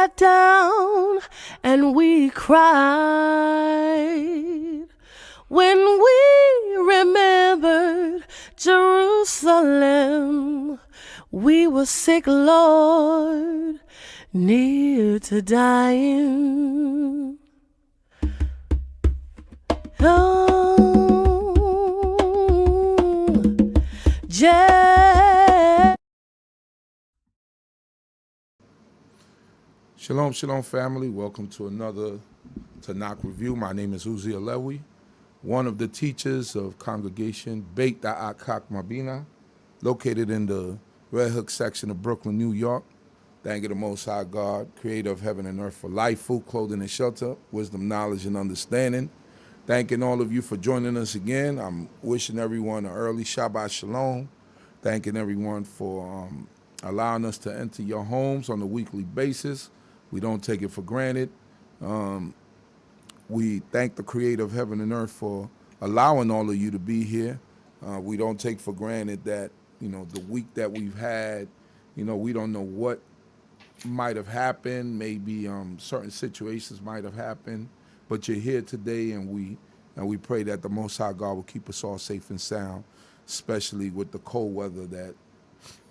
sat down and we cried when we remembered Jerusalem. We were sick, Lord, near to dying. Oh, Shalom, shalom, family. Welcome to another Tanakh review. My name is Zurishaddai, one of the teachers of congregation D.C.B, CHOKMAH, located in the Red Hook section of Brooklyn, New York. Thank you, the Most High God, creator of heaven and earth, for life, food, clothing, and shelter, wisdom, knowledge, and understanding. Thanking all of you for joining us again. I'm wishing everyone an early Shabbat Shalom. Thanking everyone for allowing us to enter your homes on a weekly basis. We don't take it for granted. We thank the creator of heaven and earth for allowing all of you to be here. We don't take for granted that, the week that we've had, we don't know what might have happened. Maybe certain situations might have happened, but you're here today, and we pray that the Most High God will keep us all safe and sound, especially with the cold weather that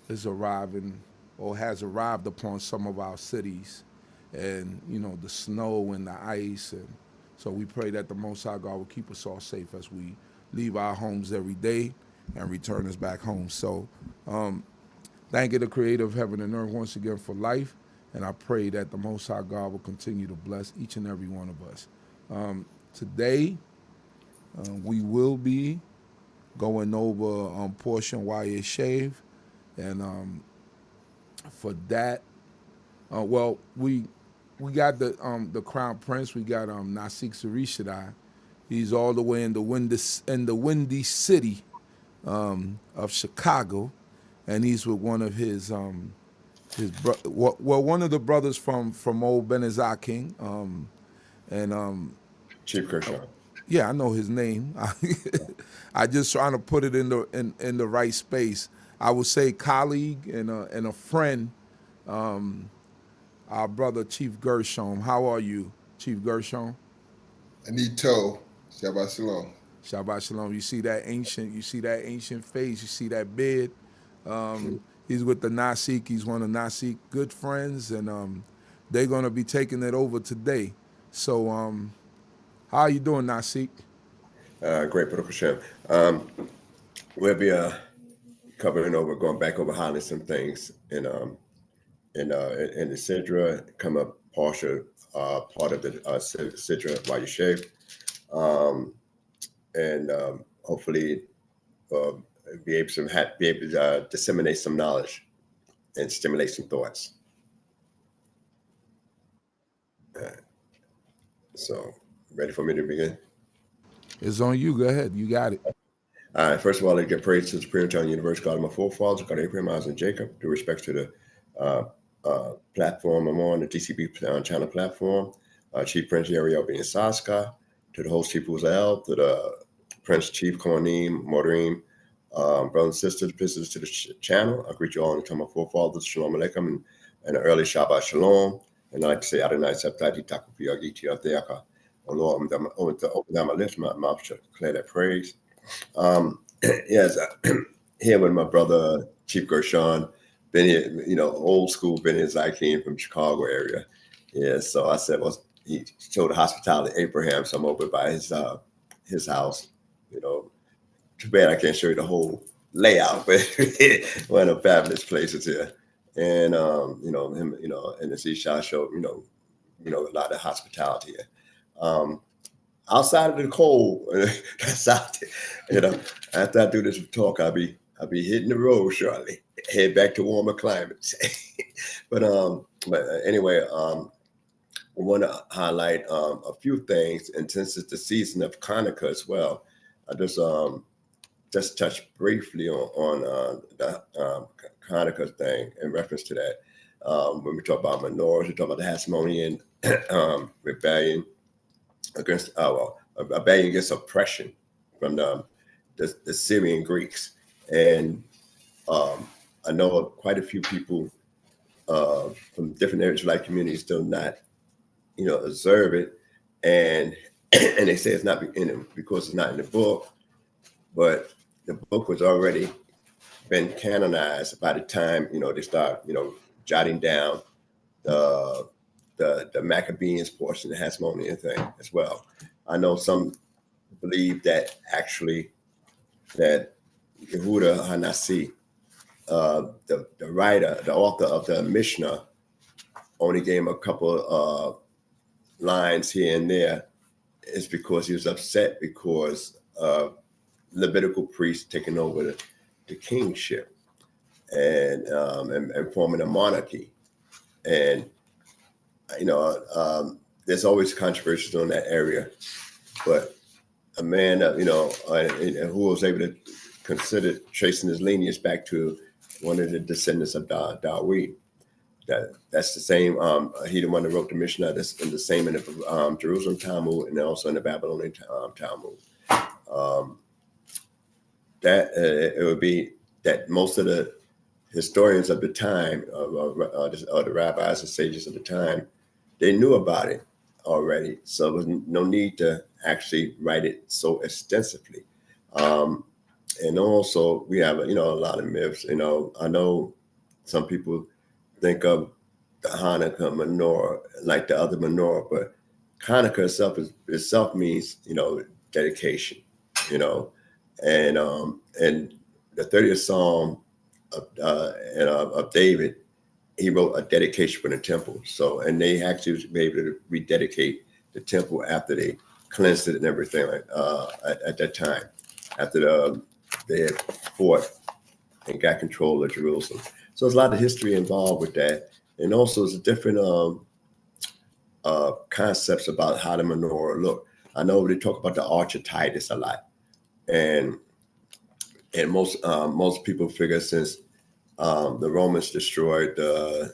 is arriving or has arrived upon some of our cities, and the snow and the ice. And so we pray that the Most High God will keep us all safe as we leave our homes every day and return us back home. So thank you, the creator of heaven and earth, once again for life, and I pray that the Most High God will continue to bless each and every one of us. Today we will be going over portion Wayeishev, and for that, we got the Crown Prince. We got Nasik Zurishaddai. He's all the way in the windy city of Chicago, and he's with one of his one of the brothers from old Ben King, and Chief Kershaw. Yeah, I know his name. I just trying to put it in the right space. I would say colleague and a friend. Our brother Chief Gershom. How are you, Chief Gershom? Anito, Shabbat Shalom. Shabbat Shalom. You see that ancient face. You see that beard. He's with the Nasik. He's one of Nasik good friends, and they're gonna be taking it over today. So, how are you doing, Nasik? Great, Purification. We'll be going back over highlighting some things in the Sidra, come up Parasha, part of the Sidra Wayeishev, and hopefully be able to disseminate some knowledge and stimulate some thoughts. So, ready for me to begin? It's on you. Go ahead. You got it. All right. First of all, I give praise to the Superior Eternal Universe, God of my forefathers, God of Abraham, Isaac, and Jacob. Due respect to the platform I'm on, the D.C.B channel platform. Chief Prince Ariel being Saska, to the host Chief Uzael, to the Prince Chief Kohanim, Modarim, brothers and sisters, visitors to the channel. I greet you all in the time of forefathers, Shalom Aleichem, and an early Shabbat Shalom. And I like to say, Adonai Septati Takupi Agiti Atheaka. Oh Lord, open down my lips, my mouth should declare that praise. Yes, here with my brother Chief Gershon, been here, old school, been here. I came from Chicago area. Yeah, so I said, well, he showed the hospitality to Abraham, so I'm over by his house. Too bad I can't show you the whole layout, but one of the fabulous places here. And him, and the Seashore showed, a lot of hospitality here. Outside of the cold, that's out there. After I do this talk, I'll be hitting the road shortly, head back to warmer climates. but anyway, I want to highlight a few things, and since it's the season of Hanukkah as well, I just touch briefly on the Hanukkah thing in reference to that. When we talk about menorahs, we talk about the Hasmonean rebellion against rebellion against oppression from the Syrian Greeks, and I know quite a few people from different Israelite communities still not, observe it, and and they say it's not because it's not in the book, but the book was already been canonized by the time they start jotting down the Maccabees portion, the Hasmonean thing as well. I know some believe that actually that Yehudah Hanasi, the writer, the author of the Mishnah, only gave him a couple lines here and there, is because he was upset because of Levitical priests taking over the kingship and forming a monarchy. And there's always controversies on that area, but a man who was able to consider tracing his lineage back to one of the descendants of Dawid. That's the same. He the one that wrote the Mishnah. That's in the same in the Jerusalem Talmud and also in the Babylonian Talmud. It would be that most of the historians of the time, or the rabbis and sages of the time, they knew about it already. So there was no need to actually write it so extensively. And also we have, a lot of myths. I know some people think of the Hanukkah menorah like the other menorah, but Hanukkah itself means, dedication, and the 30th Psalm of David, he wrote a dedication for the temple. So, and they actually were able to rededicate the temple after they cleansed it and everything at that time, after they had fought and got control of Jerusalem. So there's a lot of history involved with that. And also there's different concepts about how the menorah look. I know they talk about the Arch of Titus a lot. And most people figure since the Romans destroyed the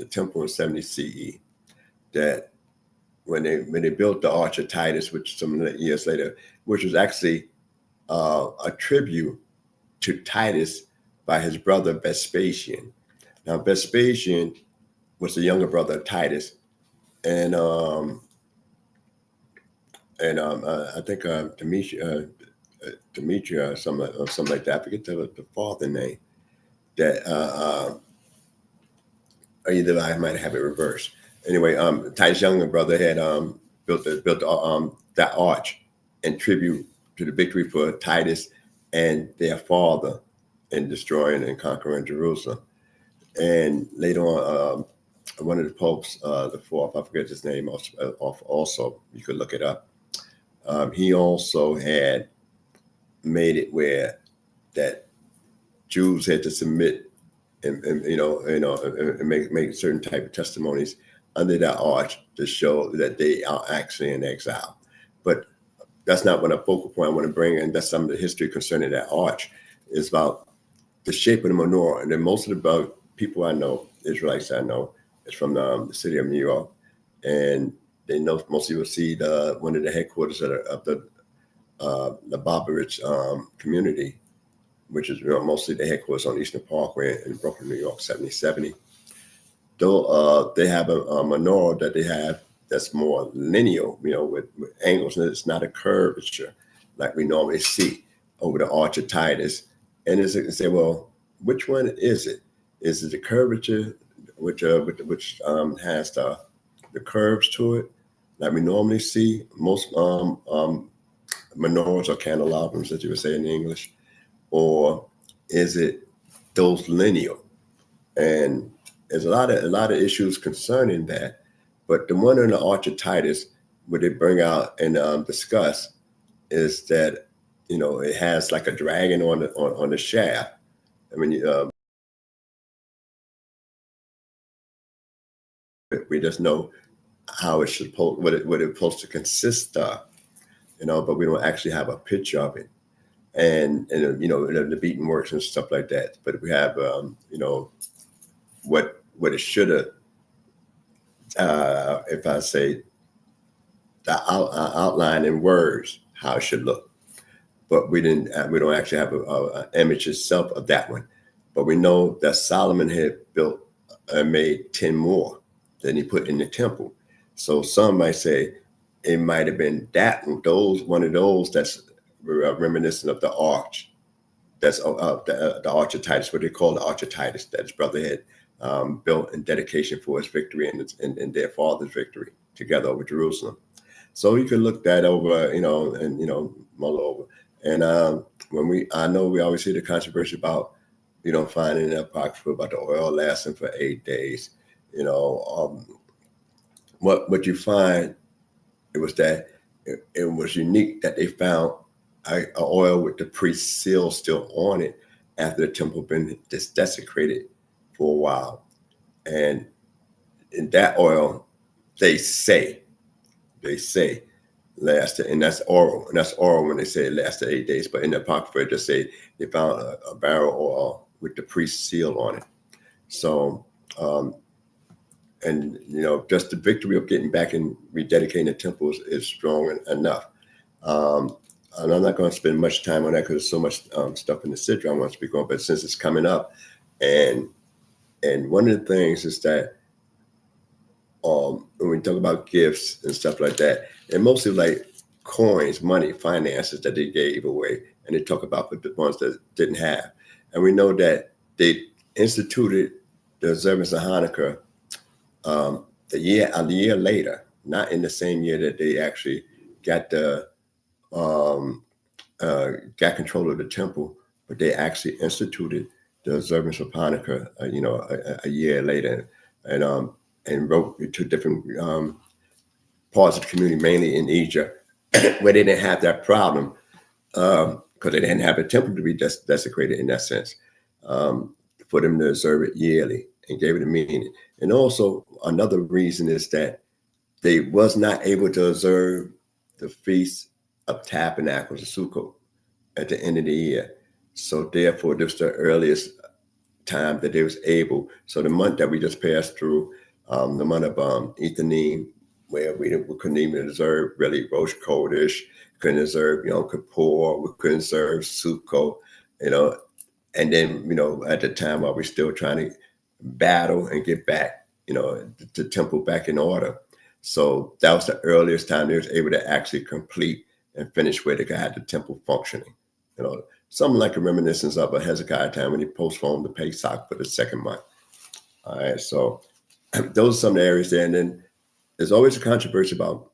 temple in 70 CE, that when they built the Arch of Titus, which some years later, which was actually a tribute to Titus by his brother Vespasian. Now Vespasian was the younger brother of Titus, and I think Demetria or something like that. I forget the father name. That or either I might have it reversed. Anyway, Titus' younger brother had built that arch in tribute to the victory for Titus and their father in destroying and conquering Jerusalem. And later on, one of the popes, the fourth, I forget his name, also you could look it up. He also had made it where that Jews had to submit and make certain type of testimonies under that arch to show that they are actually in exile. But that's not what a focal point I want to bring in. That's some of the history concerning that arch. Is about the shape of the menorah. And then most of the people I know, Israelites I know, is from the city of New York. And they know most people see one of the headquarters of the Lubavitch community, which is mostly the headquarters on Eastern Parkway in Brooklyn, New York, 7070. Though they have a menorah that they have that's more lineal, with angles, and it's not a curvature like we normally see over the Arch of Titus. And they say, well, which one is it? Is it the curvature, which has the curves to it, like we normally see most menorahs or candelabras, as you would say in English, or is it those lineal? And there's a lot of issues concerning that. But the one in the Arch of Titus, what they bring out and discuss, is that it has like a dragon on the shaft. I mean, we just know how it's supposed, what it's supposed to consist of, but we don't actually have a picture of it, and the beaten works and stuff like that. But we have what it should have, if I say the outline in words, how it should look. But we don't actually have an image itself of that one. But we know that Solomon had built made 10 more than he put in the temple. So some might say it might have been one of those that's reminiscent of the arch. That's the Arch of Titus, what they call the Arch of Titus, that his brother had built in dedication for his victory and their father's victory together over Jerusalem. So you can look that over, mull over. And I know we always see the controversy about, finding an apocrypha about the oil lasting for 8 days. What you find, it was that it was unique that they found an oil with the priest's seal still on it after the temple been desecrated for a while. And in that oil, they say lasted, and that's oral. And that's oral when they say it lasted 8 days. But in the Apocrypha, it just say they found a barrel of oil with the priest's seal on it. So, just the victory of getting back and rededicating the temple is strong enough. And I'm not going to spend much time on that because there's so much stuff in the Sidra I want to speak on. But since it's coming up, and one of the things is that when we talk about gifts and stuff like that, and mostly like coins, money, finances that they gave away, and they talk about the ones that didn't have. And we know that they instituted the observance of Hanukkah a year later, not in the same year that they actually got got control of the temple, but they actually instituted the observance of Hanukkah, a year later, and wrote to different parts of the community, mainly in Egypt, where they didn't have that problem because they didn't have a temple to be desecrated in that sense, for them to observe it yearly and gave it a meaning. And also another reason is that they was not able to observe the Feast of Tabernacles, the Sukkot, at the end of the year. So therefore, this was the earliest time that they was able. So the month that we just passed through, the month of Ethanim, where we couldn't even observe really Rosh Chodesh, couldn't observe Yom Kippur, we couldn't observe Sukkot, and then at the time while we're still trying to battle and get back, the temple back in order. So that was the earliest time they was able to actually complete and finish where they had the temple functioning. Something like a reminiscence of a Hezekiah time when he postponed the Pesach for the second month. All right, so those are some of the areas there. And then there's always a controversy about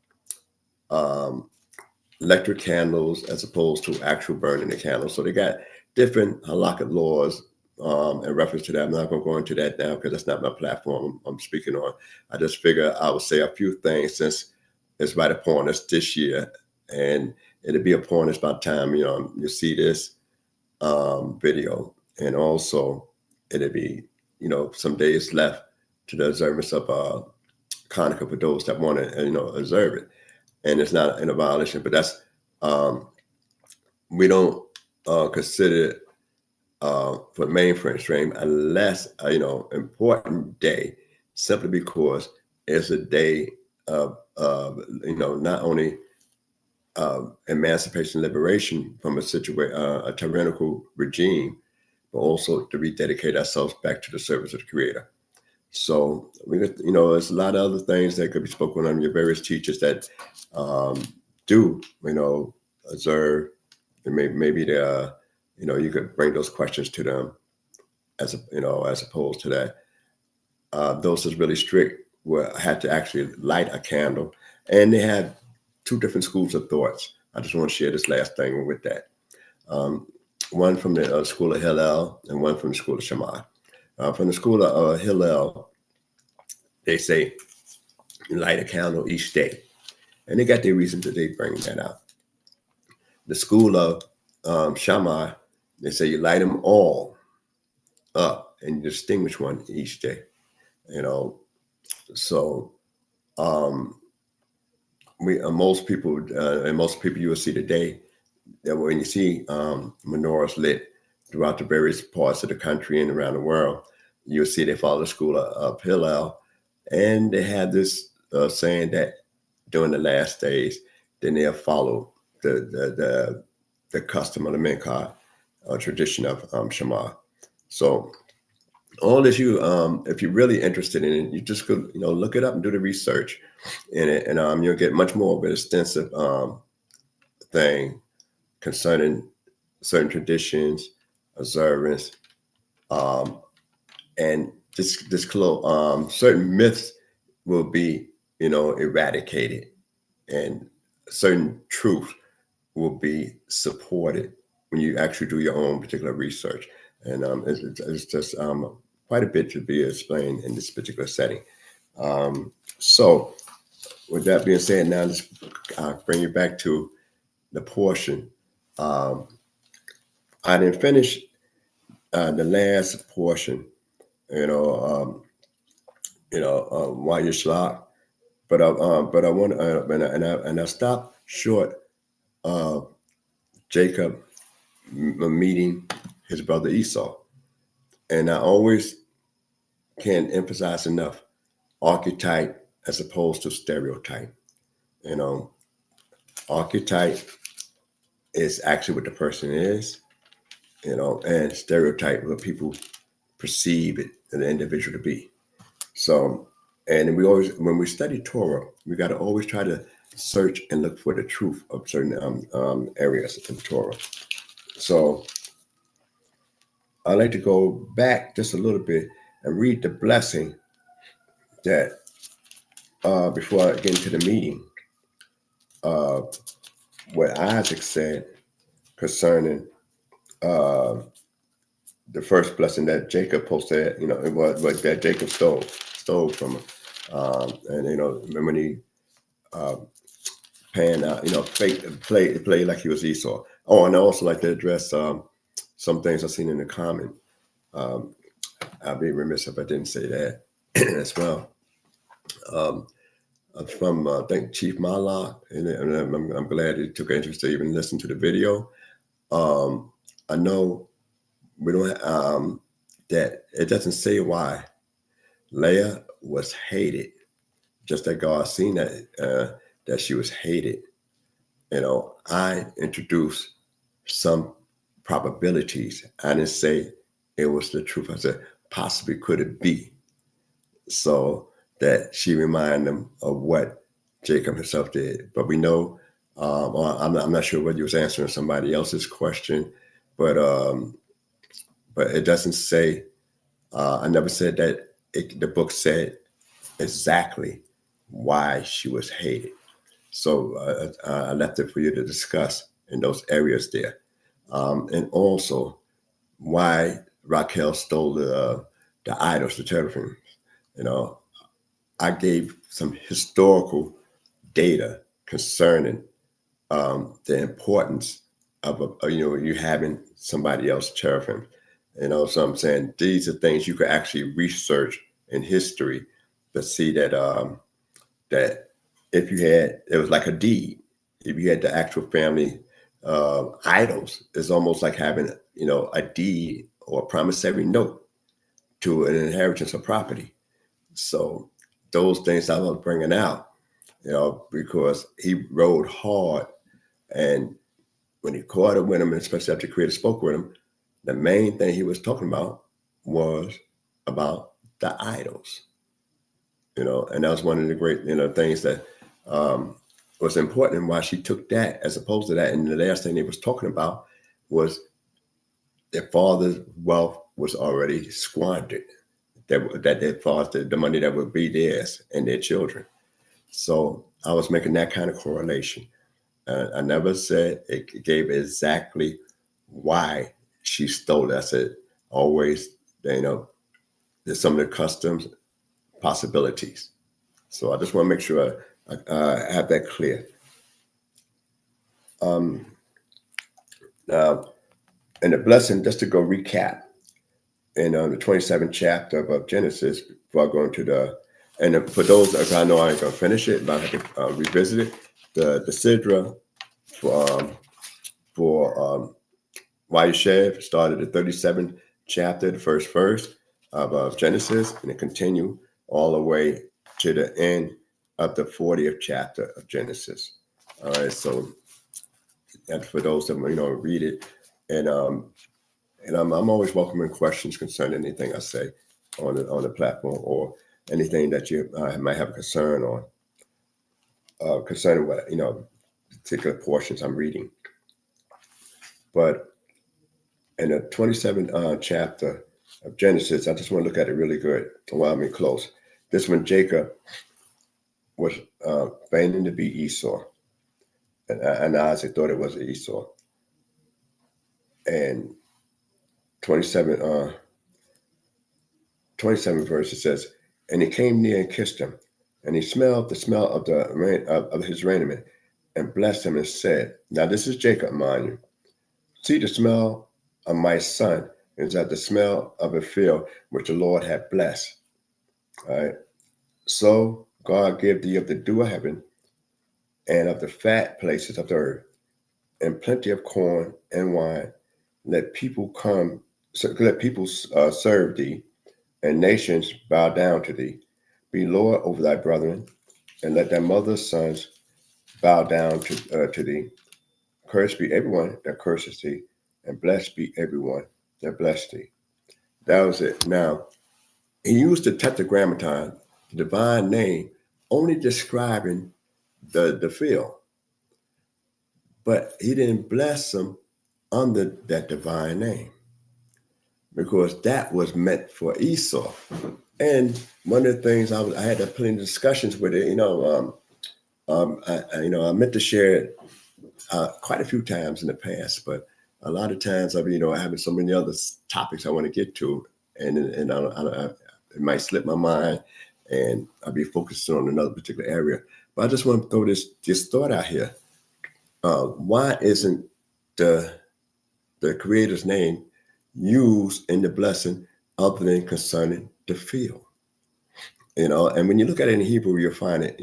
electric candles as opposed to actual burning the candles. So they got different halakhic laws in reference to that. I'm not going to go into that now because that's not my platform I'm speaking on. I just figure I would say a few things since it's right upon us this year, and it'll be upon us by the time you see this video, and also it'll be some days left to the observance of Hanukkah for those that want to observe it, and it's not in a violation. But that's we don't consider it for mainstream unless important day, simply because it's a day of not only emancipation, liberation from a tyrannical regime, but also to rededicate ourselves back to the service of the Creator. So we got, there's a lot of other things that could be spoken on your various teachers that do, observe, and maybe they, you could bring those questions to them as opposed to that. Those that's really strict had to actually light a candle, and they had two different schools of thoughts. I just want to share this last thing with that. One from the school of Hillel and one from the school of Shammai. From the school of Hillel, they say you light a candle each day. And they got their reason that they bring that out. The school of Shammai, they say you light them all up and you distinguish one each day. So most people you will see today, that when you see menorahs lit throughout the various parts of the country and around the world, you'll see they follow the school of Hillel, and they have this saying that during the last days, then they'll follow the custom of the Minchah tradition of Shema. So all this if you're really interested in it, you just go, look it up and do the research in it, and you'll get much more of an extensive thing concerning certain traditions, observance, and certain myths will be, eradicated, and certain truth will be supported when you actually do your own particular research. And it's just quite a bit to be explained in this particular setting. So with that being said, now let's bring you back to the portion. I didn't finish the last portion, Wayeishev, but I want and I stopped short of Jacob meeting his brother Esau, and I always can't emphasize enough archetype as opposed to stereotype. Archetype is actually what the person is, and stereotype what people perceive it the individual to be. So, and we always, when we study Torah, we got to always try to search and look for the truth of certain areas in Torah. So I'd like to go back just a little bit and read the blessing that before I get into the meeting, what Isaac said concerning the first blessing that Jacob posted, it was that Jacob stole from him. And when he panned out, play like he was Esau. Oh, and I also like to address some things I've seen in the comment. I'd be remiss if I didn't say that as well. From I think Chief Malak, and I'm glad he took interest to even listen to the video. I know we don't that it doesn't say why Leah was hated, just that God seen that she was hated. I introduced some probabilities. I didn't say it was the truth. I said possibly could it be, so that she reminded them of what Jacob himself did. But we know, I'm not sure whether you was answering somebody else's question, but it doesn't say. I never said that the book said exactly why she was hated. So I left it for you to discuss in those areas there, and also why Raquel stole the idols, the teraphim. I gave some historical data concerning the importance of you having somebody else cherubim. So I'm saying these are things you could actually research in history to see that that if you had, it was like a deed. If you had the actual family idols, it's almost like having a deed or a promissory note to an inheritance of property. So those things I was bringing out, because he rode hard, and when he caught up with him, and especially after the Creator spoke with him, the main thing he was talking about was about the idols, and that was one of the great, things that was important, and why she took that as opposed to that. And the last thing they was talking about was their father's wealth was already squandered, that their father, the money that would be theirs and their children. So I was making that kind of correlation. I never said it gave exactly why she stole it. I said always, there's some of the customs possibilities. So I just want to make sure I have that clear. Now, and the blessing, just to go recap, in the 27th chapter of Genesis, before I go into and for those, as I know I ain't gonna finish it, but I can revisit it. The Sidra for Wayeishev started the 37th chapter, the first verse of Genesis, and it continued all the way to the end of the 40th chapter of Genesis. All right, so and for those that read it, and I'm always welcoming questions concerning anything I say. on the platform, or anything that you might have a concern on concerning what particular portions I'm reading. But in the 27th chapter of Genesis, I just want to look at it really good while I'm close. This one, Jacob was feigning to be Esau, and Isaac thought it was Esau. And 27 verse, it says, and he came near and kissed him, and he smelled the smell of of his raiment, and blessed him and said, now this is Jacob, mind you, see, the smell of my son is at the smell of a field which the Lord had blessed. All right. So God gave thee of the dew of heaven and of the fat places of the earth, and plenty of corn and wine. Let people serve thee, and nations bow down to thee. Be Lord over thy brethren, and let thy mother's sons bow down to thee. Cursed be everyone that curses thee, and blessed be everyone that bless thee. That was it. Now, he used the tetragrammaton, the divine name, only describing the field. But he didn't bless them under that divine name, because that was meant for Esau. And one of the things I had plenty of discussions with it, I meant to share it quite a few times in the past, but a lot of times I've having so many other topics I want to get to, and it might slip my mind, and I'll be focusing on another particular area. But I just want to throw this thought out here. Why isn't the Creator's name used in the blessing other than concerning the field? And when you look at it in Hebrew, you'll find it,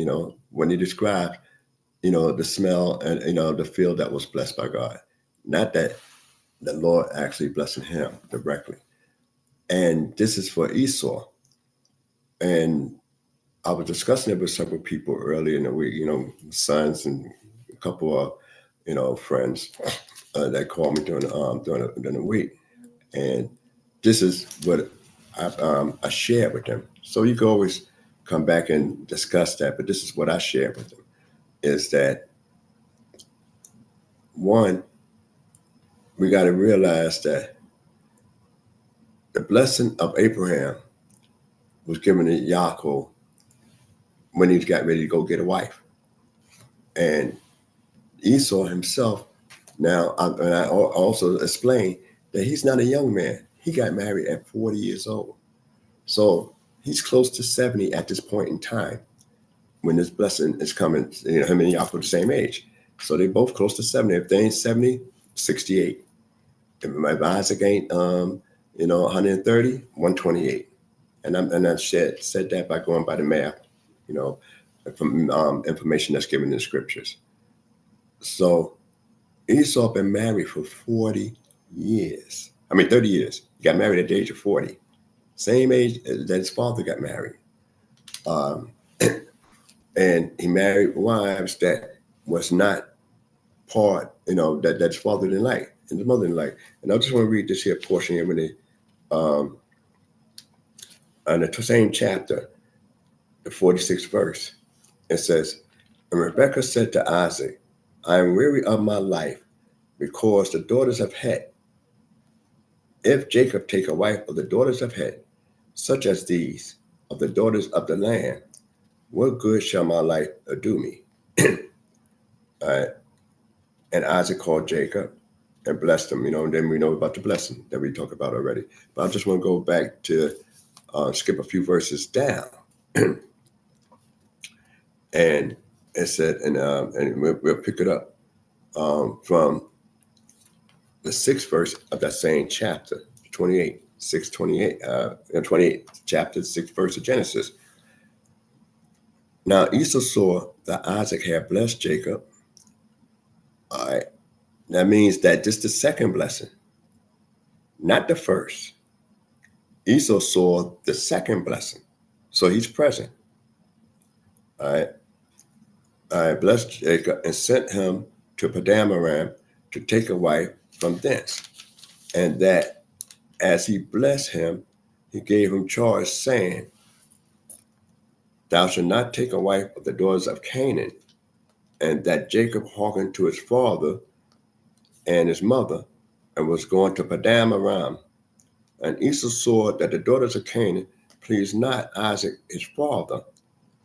when he describes, the smell and, the field that was blessed by God. Not that the Lord actually blessing him directly. And this is for Esau. And I was discussing it with several people earlier in the week, sons and a couple of, friends that called me during the week. And this is what I shared with them. So you can always come back and discuss that, but this is what I shared with them, is that, one, we got to realize that the blessing of Abraham was given to Yaakov when he got ready to go get a wife. And Esau himself, now, and I also explained that he's not a young man. He got married at 40 years old. So he's close to 70 at this point in time when this blessing is coming. Him and Yaakov the same age. So they both close to 70. If they ain't 70, 68. If Isaac ain't 130, 128. And I said that by going by the math, from information that's given in the scriptures. So Esau been married for 40 years. 30 years. He got married at the age of 40. Same age that his father got married. And he married wives that was not part, that his father didn't like and his mother didn't like. And I just want to read this here portion here in the same chapter, the 46th verse. It says, and Rebekah said to Isaac, I am weary of my life because the daughters of Het. If Jacob take a wife of the daughters of Het, such as these, of the daughters of the land, what good shall my life do me? All right. And Isaac called Jacob and blessed him, and then we know about the blessing that we talked about already. But I just want to go back to skip a few verses down. And it said, and we'll pick it up from the 6th verse of that same chapter, 28 chapter, 6th verse of Genesis. Now Esau saw that Isaac had blessed Jacob. All right. That means that this is the second blessing, not the first. Esau saw the second blessing. So he's present. All right. I blessed Jacob and sent him to Padan Aram to take a wife from thence. And that as he blessed him, he gave him charge, saying, Thou shalt not take a wife of the daughters of Canaan. And that Jacob hearkened to his father and his mother, and was going to Padan Aram. And Esau saw that the daughters of Canaan pleased not Isaac his father.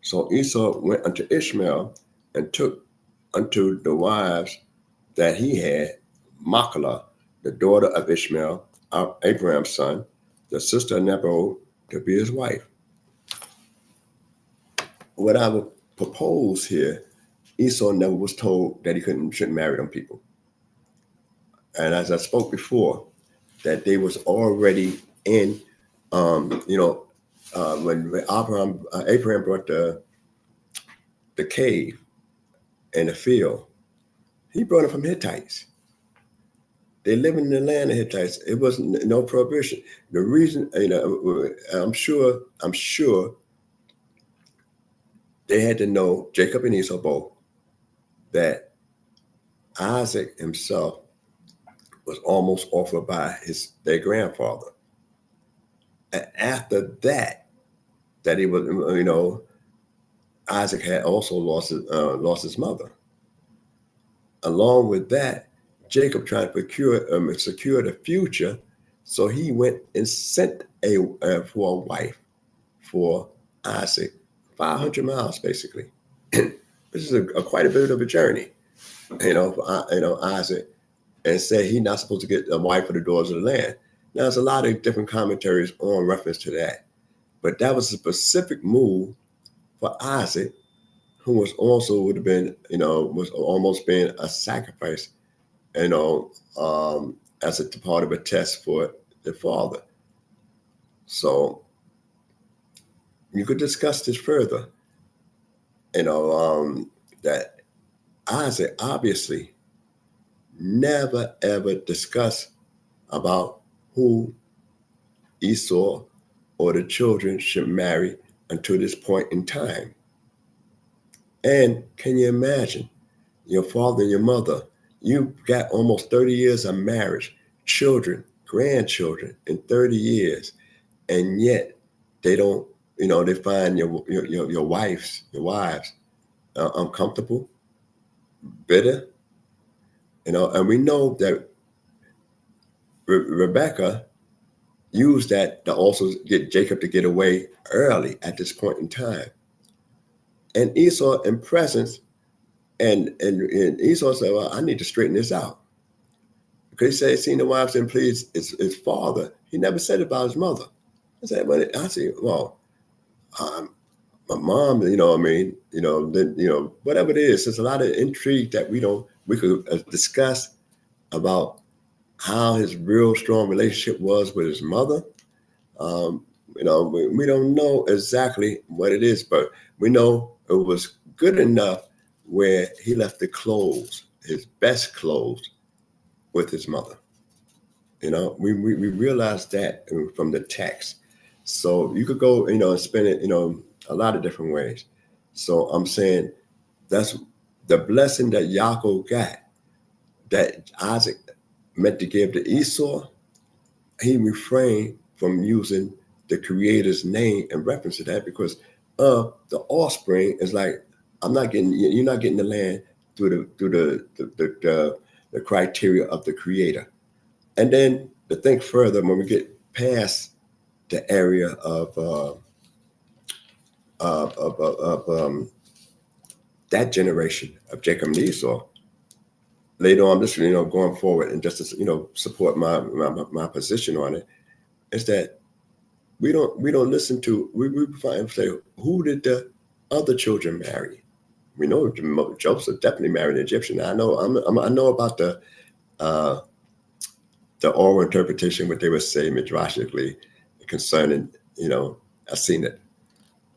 So Esau went unto Ishmael, and took unto the wives that he had Machlah, the daughter of Ishmael, Abraham's son, the sister of Nebaioth, to be his wife. What I would propose here, Esau never was told that he shouldn't marry them people. And as I spoke before, that they was already in, when Abraham brought the cave and the field, he brought it from Hittites. They live in the land of Hittites. It wasn't no prohibition. The reason, I'm sure they had to know, Jacob and Esau both, that Isaac himself was almost offered by their grandfather. And after that he was, Isaac had also lost his mother. Along with that, Jacob tried to secure the future, so he went and sent for a wife for Isaac, 500 miles basically. This is quite a bit of a journey, for Isaac, and said he's not supposed to get a wife for the daughters of the land. Now, there's a lot of different commentaries on reference to that, but that was a specific move for Isaac, who was also would have been, was almost being a sacrifice, as a part of a test for the father. So you could discuss this further, that Isaac obviously never ever discussed about who Esau or the children should marry until this point in time. And can you imagine your father and your mother, you got almost 30 years of marriage, children, grandchildren in 30 years, and yet they don't, they find your wives uncomfortable, bitter, and we know that Rebecca used that to also get Jacob to get away early at this point in time. And Esau in presence, and Esau said, well, I need to straighten this out. Because he said, seeing the wives and pleased his father. He never said about his mother. I said, my mom, whatever it is, there's a lot of intrigue that we could discuss about how his real strong relationship was with his mother. We don't know exactly what it is, but we know it was good enough where he left the clothes, his best clothes, with his mother. We realized that from the text. So you could go, and spin it, a lot of different ways. So I'm saying that's the blessing that Yaakov got, that Isaac meant to give to Esau. He refrained from using the Creator's name in reference to that because the offspring is like, you're not getting the land through the criteria of the Creator. And then to think further, when we get past the area of that generation of Jacob and Esau, later on, just going forward, and just to support my position on it, is that we don't listen to, we find, say, who did the other children marry? We know Joseph definitely married an Egyptian. I know about the oral interpretation, what they would say midrashically concerning, I've seen it,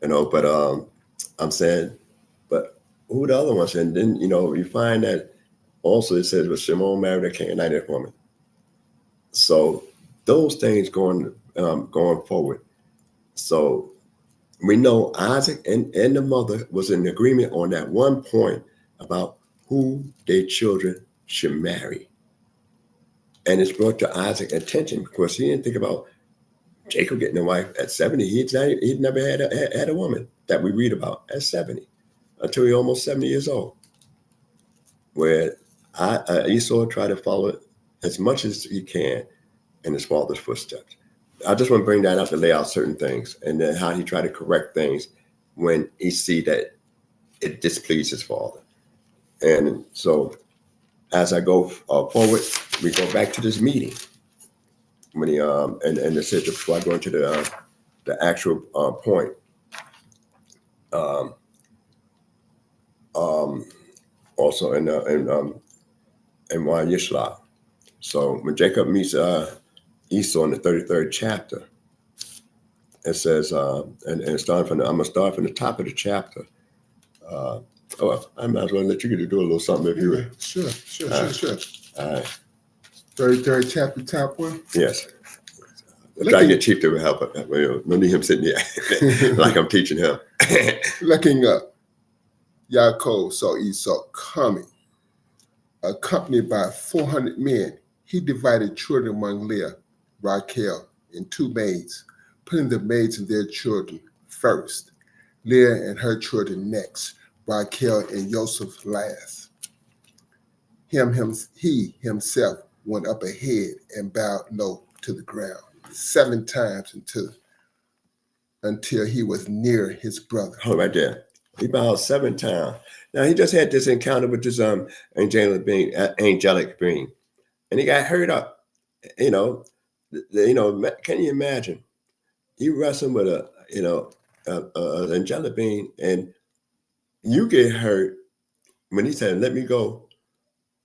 but I'm saying, but who the other ones? And then, you find that also it says, was Shimon married a Canaanite woman. So those things going forward. So we know Isaac and the mother was in agreement on that one point about who their children should marry. And it's brought to Isaac's attention because he didn't think about Jacob getting a wife at 70. He'd never had a woman that we read about at 70 until he almost 70 years old. Where Esau tried to follow as much as he can in his father's footsteps. I just want to bring that up to lay out certain things and then how he tried to correct things when he see that it displeased his father. And so as I go forward, we go back to this meeting. When he and it said before I go into the actual point, also in Wayeishev. So when Jacob meets Esau in the 33rd chapter, it says, and starting from I'm gonna start from the top of the chapter. I might as well let you do a little something if you were. Sure. All right. 33rd chapter, top one. Yes. Try to get Chief to help. No need him sitting there like I'm teaching him. Looking up, Yaakov saw Esau coming, accompanied by 400 men. He divided children among Leah, Rachel, and 2 maids, putting the maids and their children first, Leah and her children next, Rachel and Joseph last. He himself went up ahead and bowed low to the ground 7 times until he was near his brother. Hold right there. He bowed 7 times. Now he just had this encounter with this angelic being, and he got hurt up. Can you imagine? You wrestling with an angelic being, and you get hurt when he said, "Let me go,"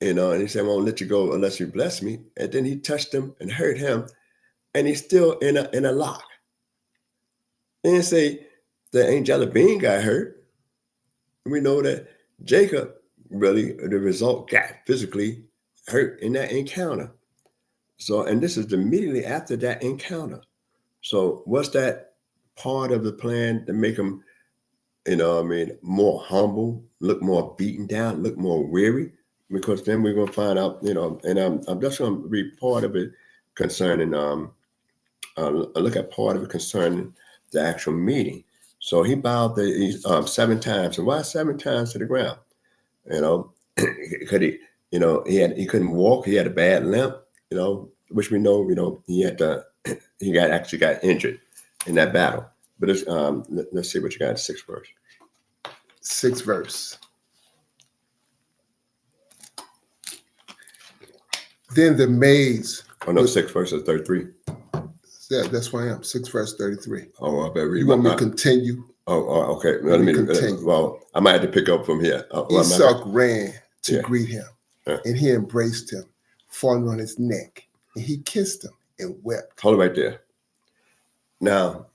and he said, "I won't let you go unless you bless me." And then he touched him and hurt him, and he's still in a lock. And say the angelic being got hurt. We know that Jacob really, the result, got physically hurt in that encounter. So, and this is immediately after that encounter. So, what's that part of the plan to make him, more humble, look more beaten down, look more weary? Because then we're going to find out, and I'm just going to read part of it concerning, look at part of it concerning the actual meeting. So he bowed 7 times. And why 7 times to the ground? Could he, he couldn't walk. He had a bad limp, which we know, he actually got injured in that battle. But it's, let's see what you got in 6th verse. 6th verse. Then the maids. Oh no, 6th verse is 33. Yeah, that's where I am. 6th verse 33. Oh, I better read. You want me to continue? Oh, okay. Let me continue. Well, I might have to pick up from here. Esau ran to greet him, and he embraced him, falling on his neck, and he kissed him and wept. Hold it right there. Now,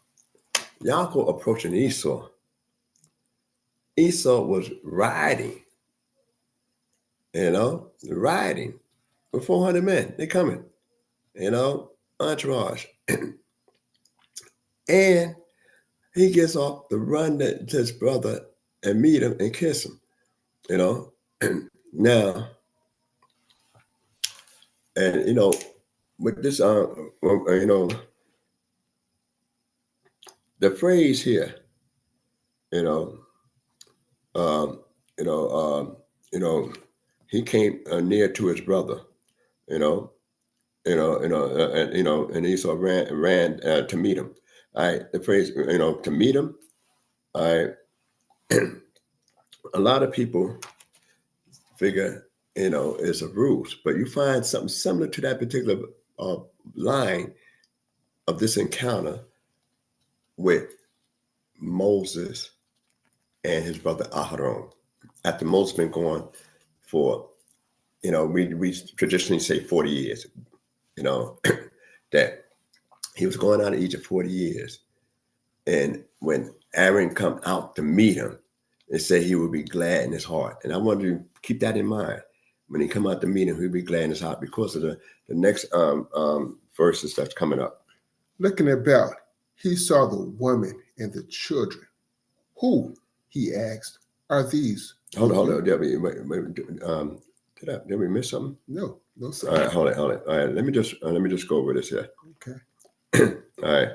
Yaakov approaching Esau. Esau was riding, riding with 400 men. They coming, entourage. And he gets off the run to his brother and meet him and kiss him, Now, and, with this, the phrase here, he came near to his brother, and Esau ran to meet him. All right, the phrase, to meet him. All right, a lot of people figure, it's a ruse, but you find something similar to that particular line of this encounter with Moses and his brother Aharon. After Moses been gone for, we traditionally say 40 years, that he was going out of Egypt 40 years. And when Aaron come out to meet him, it said he would be glad in his heart. And I want you to keep that in mind. When he come out to meet him, he'll be glad in his heart because of the next verses that's coming up. Looking about, he saw the woman and the children. Who, he asked, are these? Hold on. Did we miss something? No, sir. All right, hold it. All right, let me just go over this here. Okay. All right.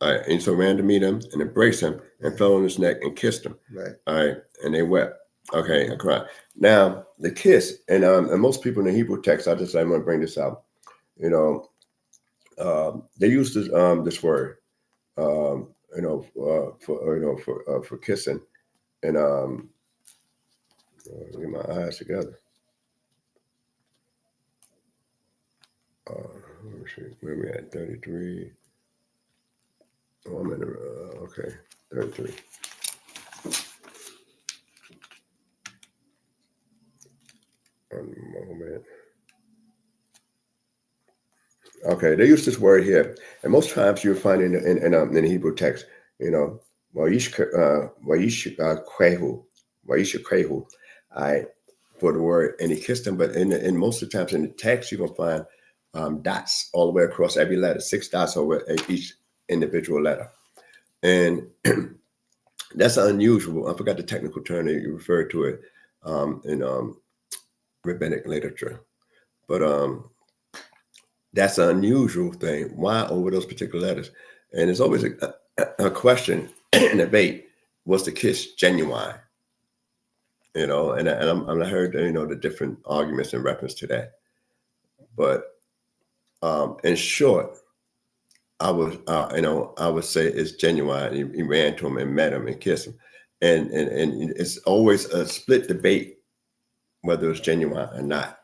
All right. And so ran to meet him and embraced him and fell on his neck and kissed him. Right. All right. And they wept. Okay. I cried. Now, the kiss, and most people in the Hebrew text, I want to bring this out. You know, they use this word, for kissing. And get my eyes together. Let me see. Where we at? 33. Oh, I'm in okay. 33. One moment. Okay, they use this word here, and most times you'll find in the Hebrew text, you know, Wayeishev, I for the word, and he kissed him. But in most of the times in the text, you're gonna find dots all the way across every letter, 6 dots over each individual letter, and that's unusual. I forgot the technical term that you referred to it in rabbinic literature, but that's an unusual thing. Why over those particular letters? And it's always a question and debate. Was the kiss genuine? You know, and I heard the different arguments in reference to that. But in short, I would say it's genuine. He ran to him and met him and kissed him, and it's always a split debate whether it's genuine or not.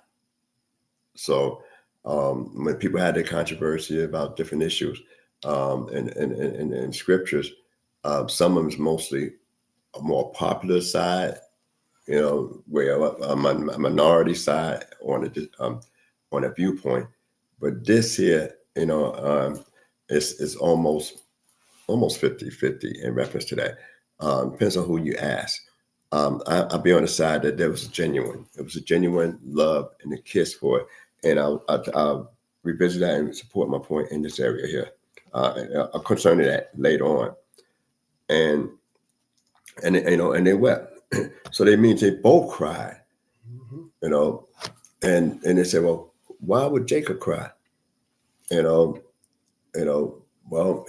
So when people had their controversy about different issues in scriptures, some of them's mostly a more popular side, where a minority side on a viewpoint. But this here, it's almost 50-50 in reference to that. Depends on who you ask. I'll be on the side that there was it was a genuine love and a kiss for it. And I'll revisit that and support my point in this area here. Concerning that later on. And they wept. So that means they both cried, and they said, well, why would Jacob cry? Well,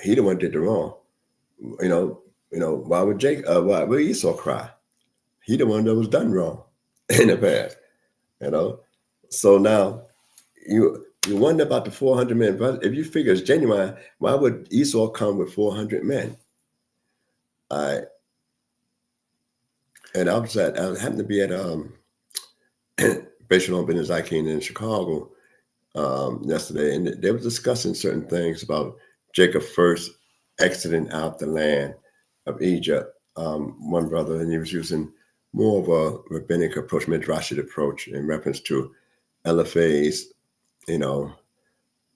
he the one did the wrong. Why would Esau cry? He the one that was done wrong in the past, So now you wonder about the 400 men. But if you figure it's genuine, why would Esau come with 400 men? And I happened to be at Shalom in Chicago yesterday, and they were discussing certain things about Jacob first exiting out the land of Egypt. One brother, and he was using more of a rabbinic approach, midrashic approach, in reference to Eliphaz,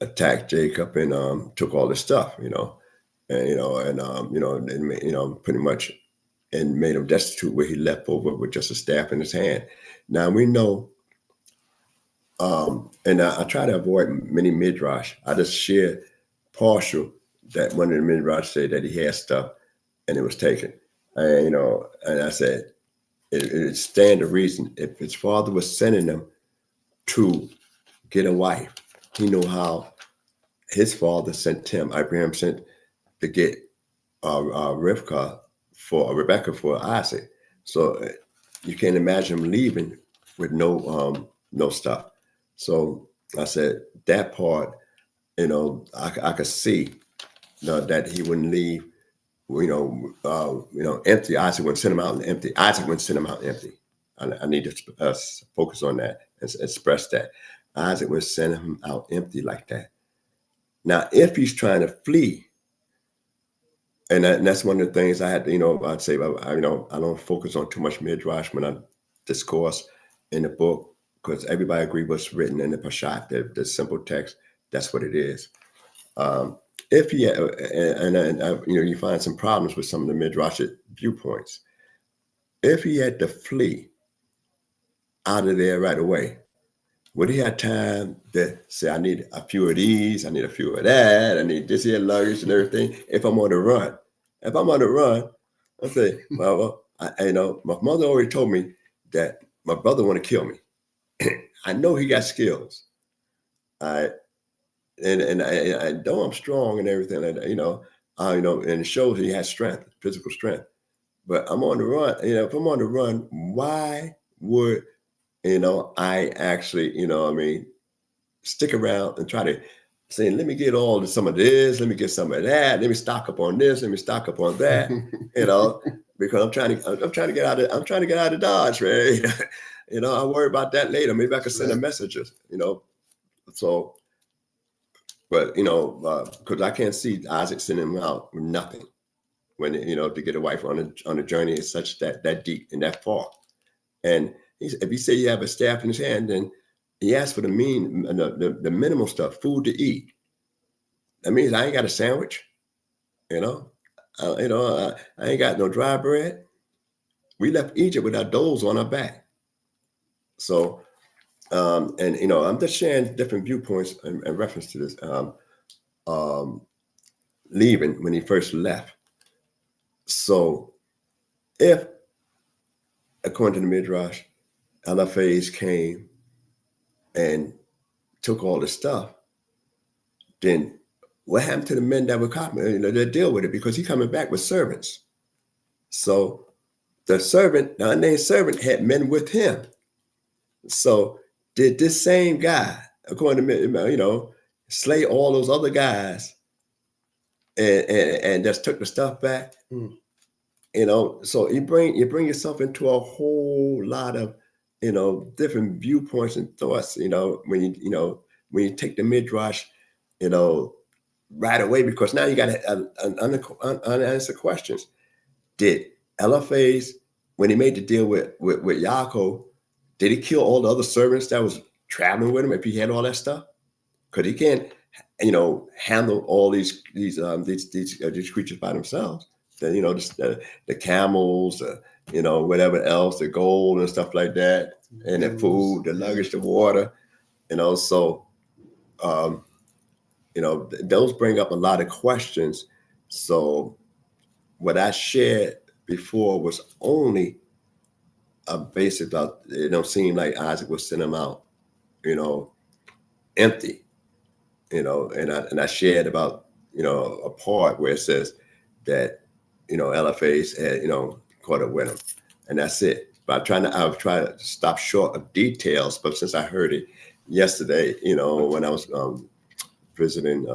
attacked Jacob and took all his stuff, pretty much, and made him destitute, where he left over with just a staff in his hand. Now we know, and I try to avoid many midrash. I just share partial that one of the midrash said that he had stuff and it was taken. And and I said it stand to reason. If his father was sending him to get a wife, he knew how his father sent him. Abraham sent to get Rebecca for Isaac. So you can't imagine him leaving with no stuff. So I said that part, I could see that he wouldn't leave, empty. Isaac wouldn't send him out empty. Isaac wouldn't send him out empty. I need to focus on that and express that. Isaac would send him out empty like that. Now, if he's trying to flee, and that's one of the things I had to, I'd say, I don't focus on too much midrash when I discourse in the book, because everybody agrees what's written in the Parasha, the simple text. That's what it is. If he you find some problems with some of the midrashic viewpoints. If he had to flee out of there right away, would he have time to say, I need a few of these, I need a few of that, I need this here luggage and everything? If I'm on the run, I say, well, my mother already told me that my brother want to kill me. I know he got skills. and though I'm strong and everything like that, and it shows he has strength, physical strength. But I'm on the run. If I'm on the run, why would I actually, stick around and try to say, let me get some of this, let me get some of that, let me stock up on this, let me stock up on that, because I'm trying to get out of Dodge, right? I'll worry about that later. Maybe I could send a message, So, but because I can't see Isaac sending him out with nothing when to get a wife on a journey is such that deep and that far. And if you say you have a staff in his hand, then he asked for the minimal stuff, food to eat. That means I ain't got a sandwich, I ain't got no dry bread. We left Egypt with our doughs on our back. So, I'm just sharing different viewpoints in reference to this. Leaving when he first left. So, if according to the Midrash, Eliphaz came and took all the stuff, then what happened to the men that were copying? They deal with it because he's coming back with servants. So the unnamed servant had men with him. So did this same guy, according to slay all those other guys and just took the stuff back? So you bring yourself into a whole lot of different viewpoints and thoughts. When you take the midrash, right away, because now you got unanswered questions. Did Eliphaz, when he made the deal with Yaakov, did he kill all the other servants that was traveling with him if he had all that stuff? Because he can't, handle all these creatures by themselves. The camels, whatever else, the gold and stuff like that, and the food, the luggage, the water, So, those bring up a lot of questions. So, what I shared before was only a basic about it. Don't seem like Isaac was sending him out, empty, and I shared about a part where it says that Eliphaz had caught up with him, and that's it. But I've tried to stop short of details. But since I heard it yesterday, when I was visiting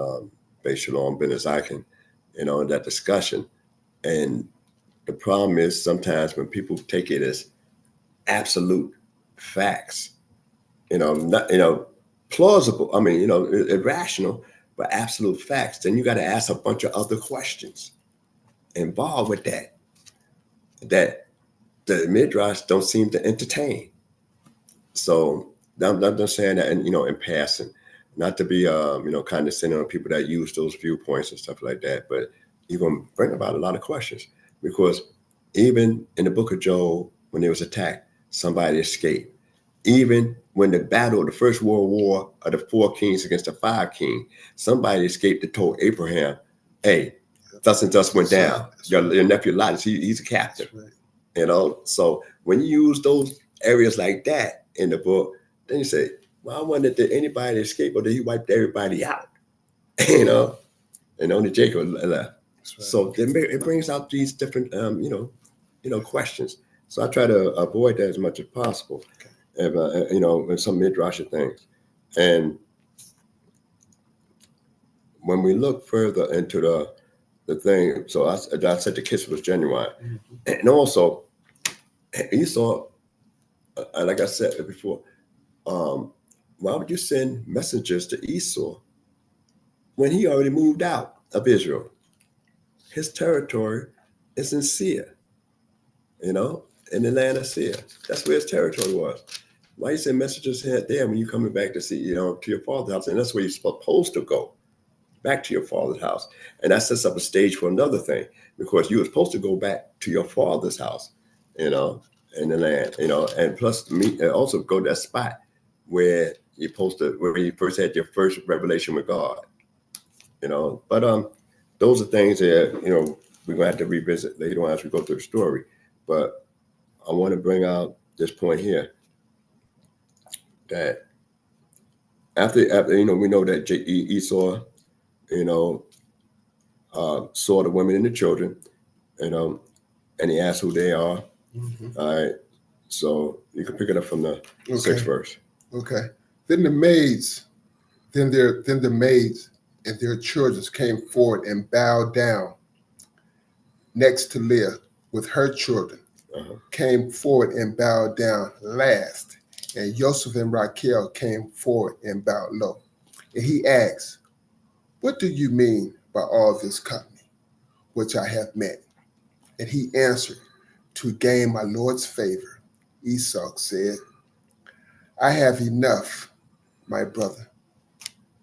Shalom, BINAH, in that discussion, and the problem is sometimes when people take it as absolute facts, not plausible. I mean, irrational, but absolute facts. Then you got to ask a bunch of other questions involved with that the midrash don't seem to entertain. So I'm just saying that, in passing, not to be condescending on people that use those viewpoints and stuff like that, but you're gonna bring about a lot of questions, because even in the book of Job, when there was attack, somebody escaped. Even when the First World War of the 4 kings against the 5 kings, somebody escaped and told Abraham, hey, thus and thus went down. Your nephew Lot, he's a captive. Right. So when you use those areas like that in the book, then you say, well, I wonder, did anybody escape, or did he wipe everybody out? And only Jacob left. Right. So it brings out these different, questions. So I try to avoid that as much as possible. Okay. In some midrashic things. And when we look further into the thing, so I said the kiss was genuine. Mm-hmm. And also, Esau, like I said before, why would you send messengers to Esau when he already moved out of Israel? His territory is in Seir, in the land of Seir. That's where his territory was. Why you send messengers there when you're coming back to see, to your father's house? And that's where you're supposed to go, back to your father's house. And that sets up a stage for another thing, because you were supposed to go back to your father's house, in the land, and plus also go to that spot where where you first had your first revelation with God, But those are things that, we're gonna have to revisit later on as we go through the story. But I want to bring out this point here, that after we know that Esau, saw the women and the children, and he asked who they are. All right, so you can pick it up from the 6th verse. Okay. Then the maids and their children came forward and bowed down next to Leah with her children, came forward and bowed down last. And Joseph and Rachel came forward and bowed low. And he asked, "What do you mean by all this company, which I have met?" And he answered, "To gain my Lord's favor." Esau said, "I have enough, my brother.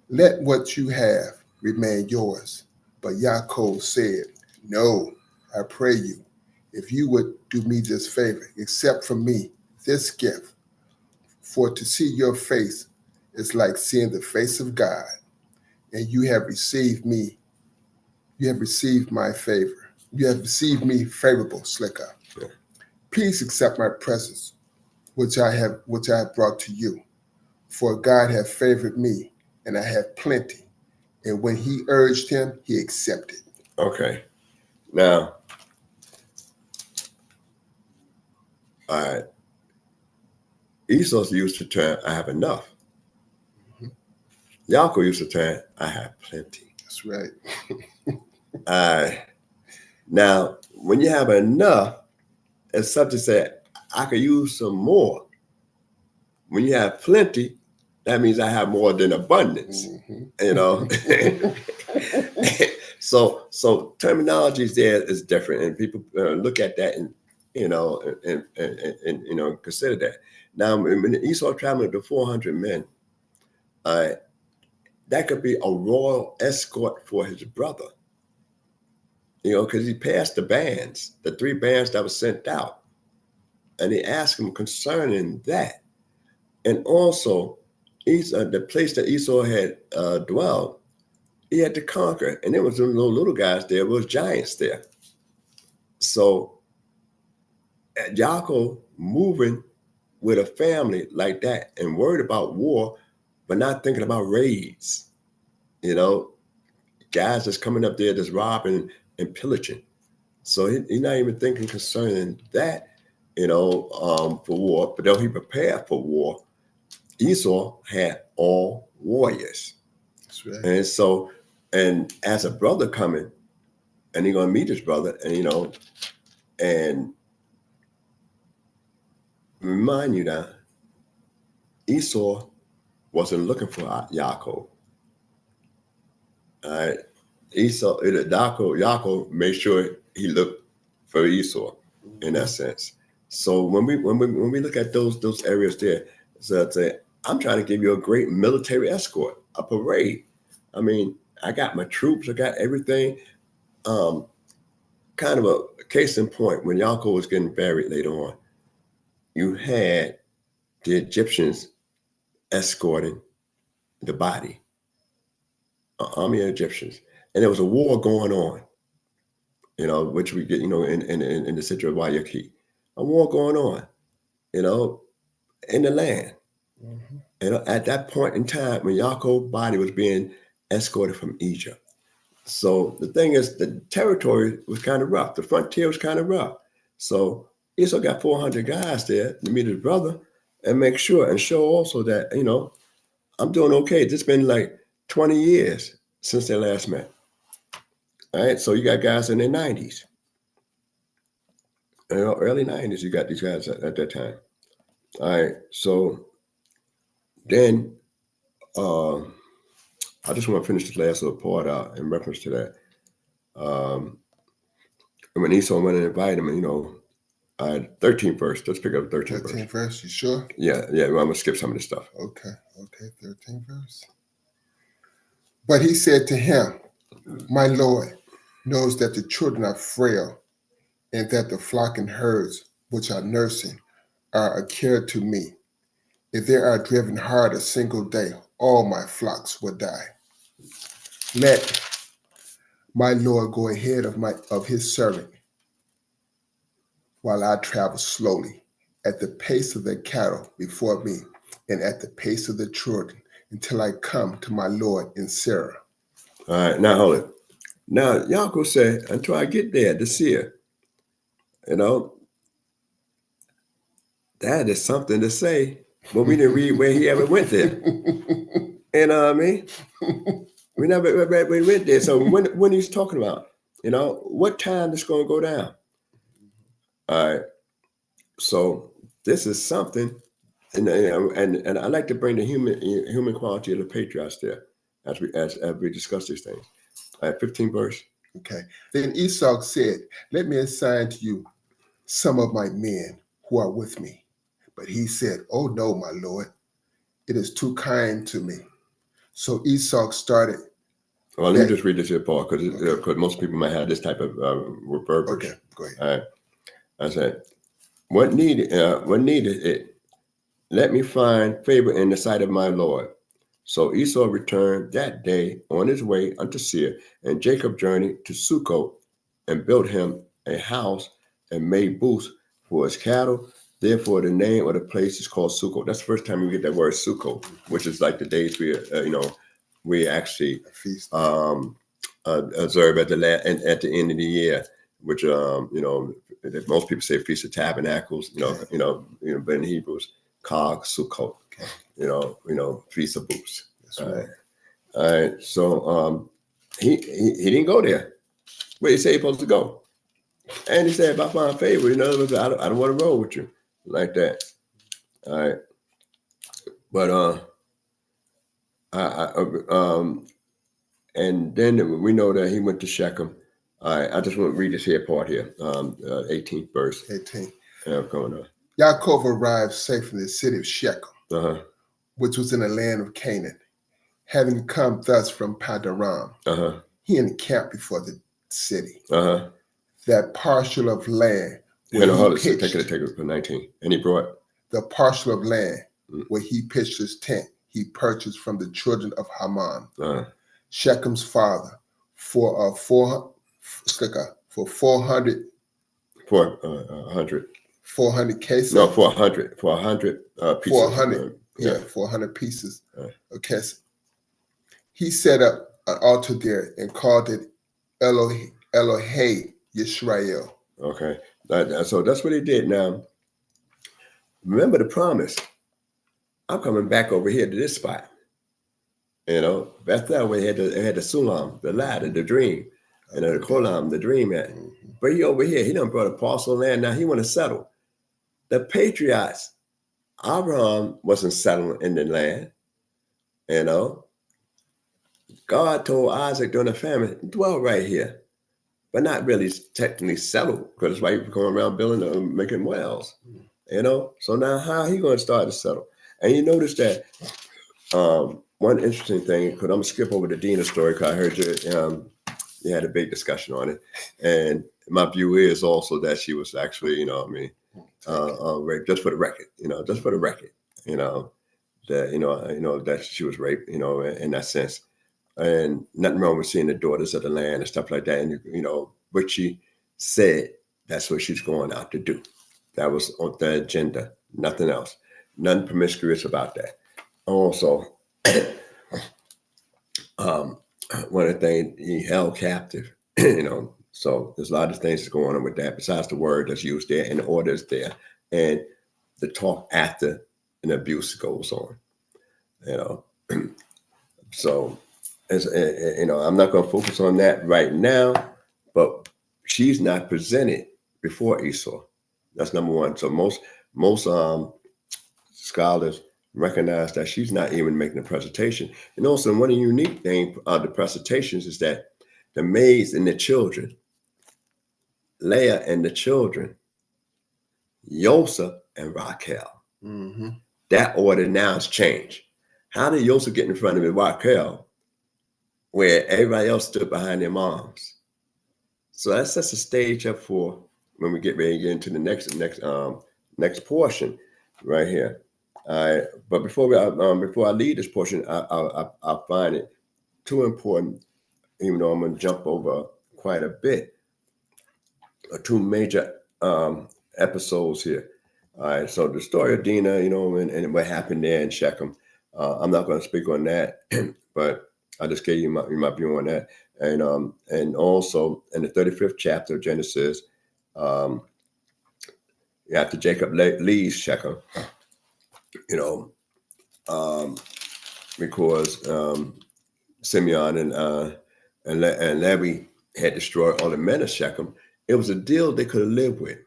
Let what you have remain yours." But Yaakov said, "No, I pray you, if you would do me this favor, accept from me this gift. For to see your face is like seeing the face of God, and you have received me. You have received my favor. You have received me favorable, Slicker. Please accept my presents, which I have brought to you. For God hath favored me, and I have plenty." And when he urged him, he accepted. Okay. Now, Esau used the term, "I have enough." Yaakov used the term, "I have plenty." That's right. Now, when you have enough, it's something to say, I could use some more. When you have plenty, that means I have more than abundance. So terminologies there is different, and people look at that and consider that. Now, when Esau traveled to 400 men, that could be a royal escort for his brother. Because he passed the bands, the 3 bands that were sent out, and he asked him concerning that, and also the place that Esau had dwelled, he had to conquer, and there was no little guys there, there was giants there. So Yaakov moving with a family like that and worried about war, but not thinking about raids, guys that's coming up there that's robbing and pillaging. So he's not even thinking concerning that, for war, but though he prepared for war, Esau had all warriors. That's right. And so, and as a brother coming, and he's going to meet his brother, and, and remind you that Esau wasn't looking for Yaakov. All right. Yaakov made sure he looked for Esau in that sense. So when we look at those areas there, so I'd say, I'm trying to give you a great military escort, a parade. I mean, I got my troops, I got everything. Kind of a case in point, when Yaakov was getting buried later on, you had the Egyptians escorting the body, an army of Egyptians, and there was a war going on. Which we get, in the city of YAH, a war going on, in the land. At that point in time, when Yaakov's body was being escorted from Egypt. So the thing is, the territory was kind of rough. The frontier was kind of rough. So Esau got 400 guys there to meet his brother and make sure and show also that, I'm doing okay. It's been like 20 years since they last met. All right. So you got guys in their 90s. Early 90s, you got these guys at that time. All right. So then I just want to finish this last little part out in reference to that. And when Esau went and invited him, 13th verse. Let's pick up 13th verse. 13th verse, you sure? Yeah. Well, I'm going to skip some of this stuff. Okay, 13th verse. But he said to him, "My Lord knows that the children are frail, and that the flock and herds which are nursing are a care to me. If they are driven hard a single day, all my flocks will die. Let my Lord go ahead of his servant, while I travel slowly, at the pace of the cattle before me, and at the pace of the children, until I come to my Lord in Sarah. All right, now hold it. Now Yaakov said, until I get there to see her. You know, that is something to say, but we didn't read where he ever went there. You know what I mean? We never we went there. So when he's talking about, you know, what time it's going to go down? All right. So this is something, and I like to bring the human quality of the patriarchs there as we discuss these things. All right, 15th verse. Okay. Then Esau said, let me assign to you some of my men who are with me. But he said, oh no, my Lord, it is too kind to me. So Esau started. Well, let me just read this here, Paul, because most people might have this type of verbiage. Okay, go ahead. All right. I said, what needed it? Let me find favor in the sight of my Lord. So Esau returned that day on his way unto Seir, and Jacob journeyed to Sukkot and built him a house and made booths for his cattle. Therefore, the name of the place is called Sukkot. That's the first time we get that word Sukkot, which is like the days we actually observe at the end of the year, which most people say Feast of Tabernacles. But in Hebrews, Chag Sukkot. Okay. Feast of Booths. All right. So he didn't go there. Where he said he's supposed to go, and he said, "If I find favor, I don't want to roll with you like that." All right. But and then we know that he went to Shechem. All right. I just want to read this here part here, 18th verse. 18. Going on. Yaakov arrived safe in the city of Shechem, which was in the land of Canaan. Having come thus from Padaram, he encamped before the city. That parcel of land where he pitched, take it for 19. And he brought the parcel of land where he pitched his tent, he purchased from the children of Haman, Shechem's father, for 400 cases. No, 400 pieces. 400, 400 pieces of cases. He set up an altar there and called it Elohei Yisrael. Okay, so that's what he did. Now, remember the promise. I'm coming back over here to this spot. Bethel, where he had the Sulam, the ladder, the dream, and the Kolam, the dream at. But he over here, he done brought a parcel of land. Now he want to settle. The patriarchs, Abraham wasn't settling in the land. God told Isaac during the famine, dwell right here, but not really technically settle, because that's why he was going around building, making wells. So now how he going to start to settle? And you notice that one interesting thing, because I'm going to skip over the Dina story, because I heard you had a big discussion on it. And my view is also that she was actually, raped, just for the record, that she was raped, in that sense. And nothing wrong with seeing the daughters of the land and stuff like that. And, what she said, that's what she's going out to do. That was on the agenda, nothing else. Nothing promiscuous about that. Also, one of the things, he held captive, so there's a lot of things that's going on with that, besides the word that's used there and the orders there. And the talk after an abuse goes on, So, I'm not going to focus on that right now, but she's not presented before Esau. That's number one. So most scholars recognize that she's not even making a presentation. And also, one of the unique things of the presentations is that the maids and the children, Leah and the children, Yosef and Raquel. That order now has changed. How did Yosef get in front of Raquel, where everybody else stood behind their moms? So that sets a stage up for when we get ready to get into the next portion right here. But before I leave this portion, I find it too important, even though I'm going to jump over quite a bit, two major episodes here. All right, so the story of Dinah, and what happened there in Shechem. I'm not going to speak on that, but I just gave you my view on that. And also in the 35th chapter of Genesis, after Jacob leaves Shechem, because Simeon and Levi had destroyed all the men of Shechem, it was a deal they could have lived with,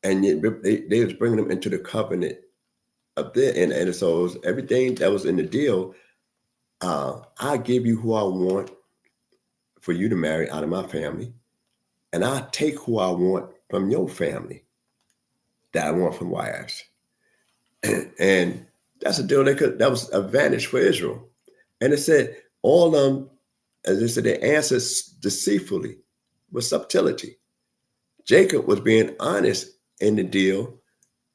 and yet they was bringing them into the covenant up there, and so it was everything that was in the deal. I give you who I want for you to marry out of my family, and I take who I want from your family that I want from wives. And that's a deal that was an advantage for Israel. And it said all of them, as they said, they answered deceitfully with subtlety. Jacob was being honest in the deal,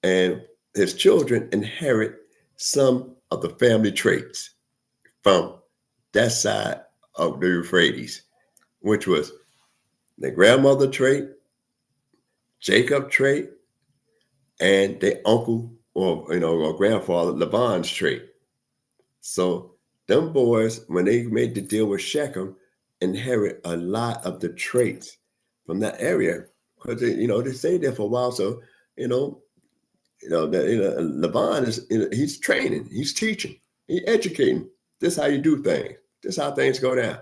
and his children inherit some of the family traits from that side of the Euphrates, which was the grandmother trait, Jacob trait, and their uncle or grandfather Laban's trait. So them boys, when they made the deal with Shechem, inherit a lot of the traits from that area because they stayed there for a while. So Laban is he's training, he's teaching, he's educating. This is how you do things. This is how things go down.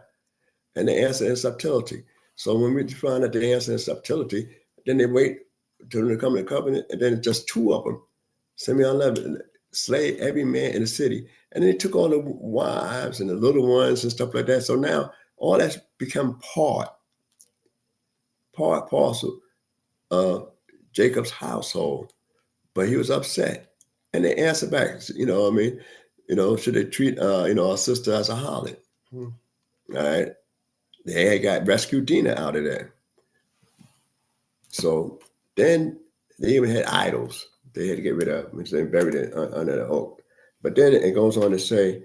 And they answer in subtlety. So when we find out the answer in subtlety, then they wait till they come to the covenant, and then it's just two of them. Simeon Levi slayed every man in the city. And then they took all the wives and the little ones and stuff like that. So now all that's become part parcel of Jacob's household. But he was upset. And they answered back, should they treat our sister as a harlot? All right. They had got rescued Dinah out of there. So then they even had idols they had to get rid of, which they buried it under the oak. But then it goes on to say,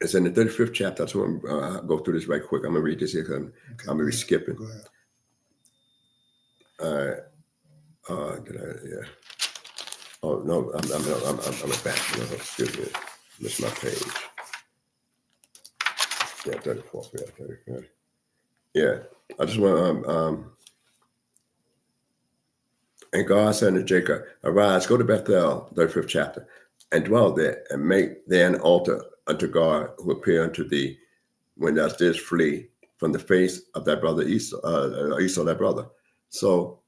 it's in the 35th chapter. I just want to go through this right quick. I'm going to read this here because I'm going to be skipping. Go ahead. All right. Yeah. Oh, no, I'm back. No, excuse me. Missed my page. Yeah, 34. Yeah, 34. Yeah. I just want and God said to Jacob, arise, go to Bethel, 35th chapter, and dwell there, and make there an altar unto God who appear unto thee when thou didst flee from the face of thy brother Esau, thy brother. So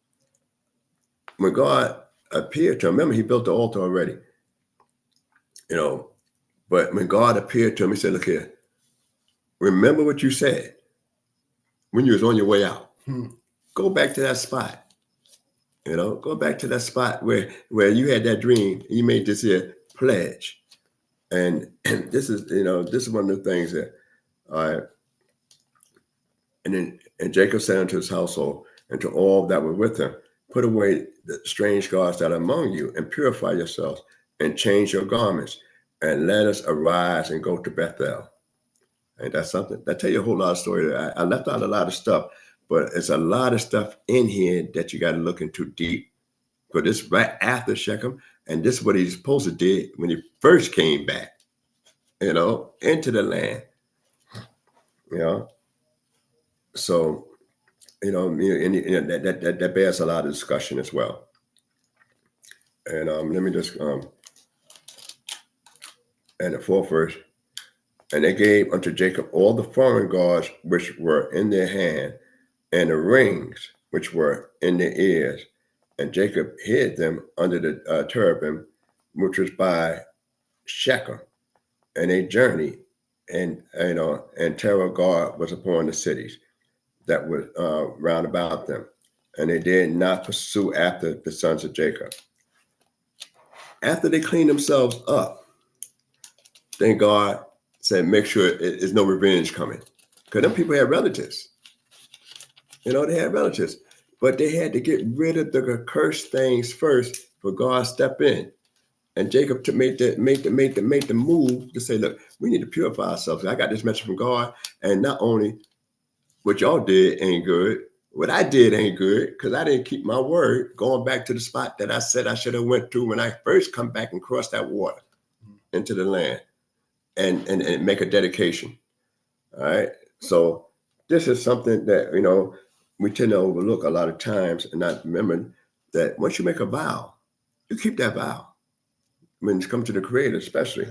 when God appeared to him, remember he built the altar already, but when God appeared to him, he said, look here, remember what you said when you was on your way out. Go back to that spot. Go back to that spot where you had that dream. You made this here pledge. And this is one of the things that, all right. And Jacob said unto his household and to all that were with him, put away the strange gods that are among you and purify yourselves and change your garments and let us arise and go to Bethel. And that's something. That tell you a whole lot of story. I left out a lot of stuff, but it's a lot of stuff in here that you got to look into deep. But this right after Shechem, and this is what he's supposed to do when he first came back, into the land. So, that bears a lot of discussion as well. And let me just and the 4th verse. And they gave unto Jacob all the foreign gods which were in their hand, and the rings which were in their ears. And Jacob hid them under the terebinth, which was by Shechem. And they journeyed, and terror guard was upon the cities that were round about them. And they did not pursue after the sons of Jacob. After they cleaned themselves up, then God said, make sure there's no revenge coming. Because them people had relatives. They had relatives. But they had to get rid of the cursed things first for God to step in. And Jacob to make the move to say, look, we need to purify ourselves. I got this message from God. And not only what y'all did ain't good, what I did ain't good because I didn't keep my word, going back to the spot that I said I should have went to when I first come back and crossed that water into the land and make a dedication. All right. So this is something that, you know, we tend to overlook a lot of times and not remember that once you make a vow, you keep that vow when it comes to the Creator, especially.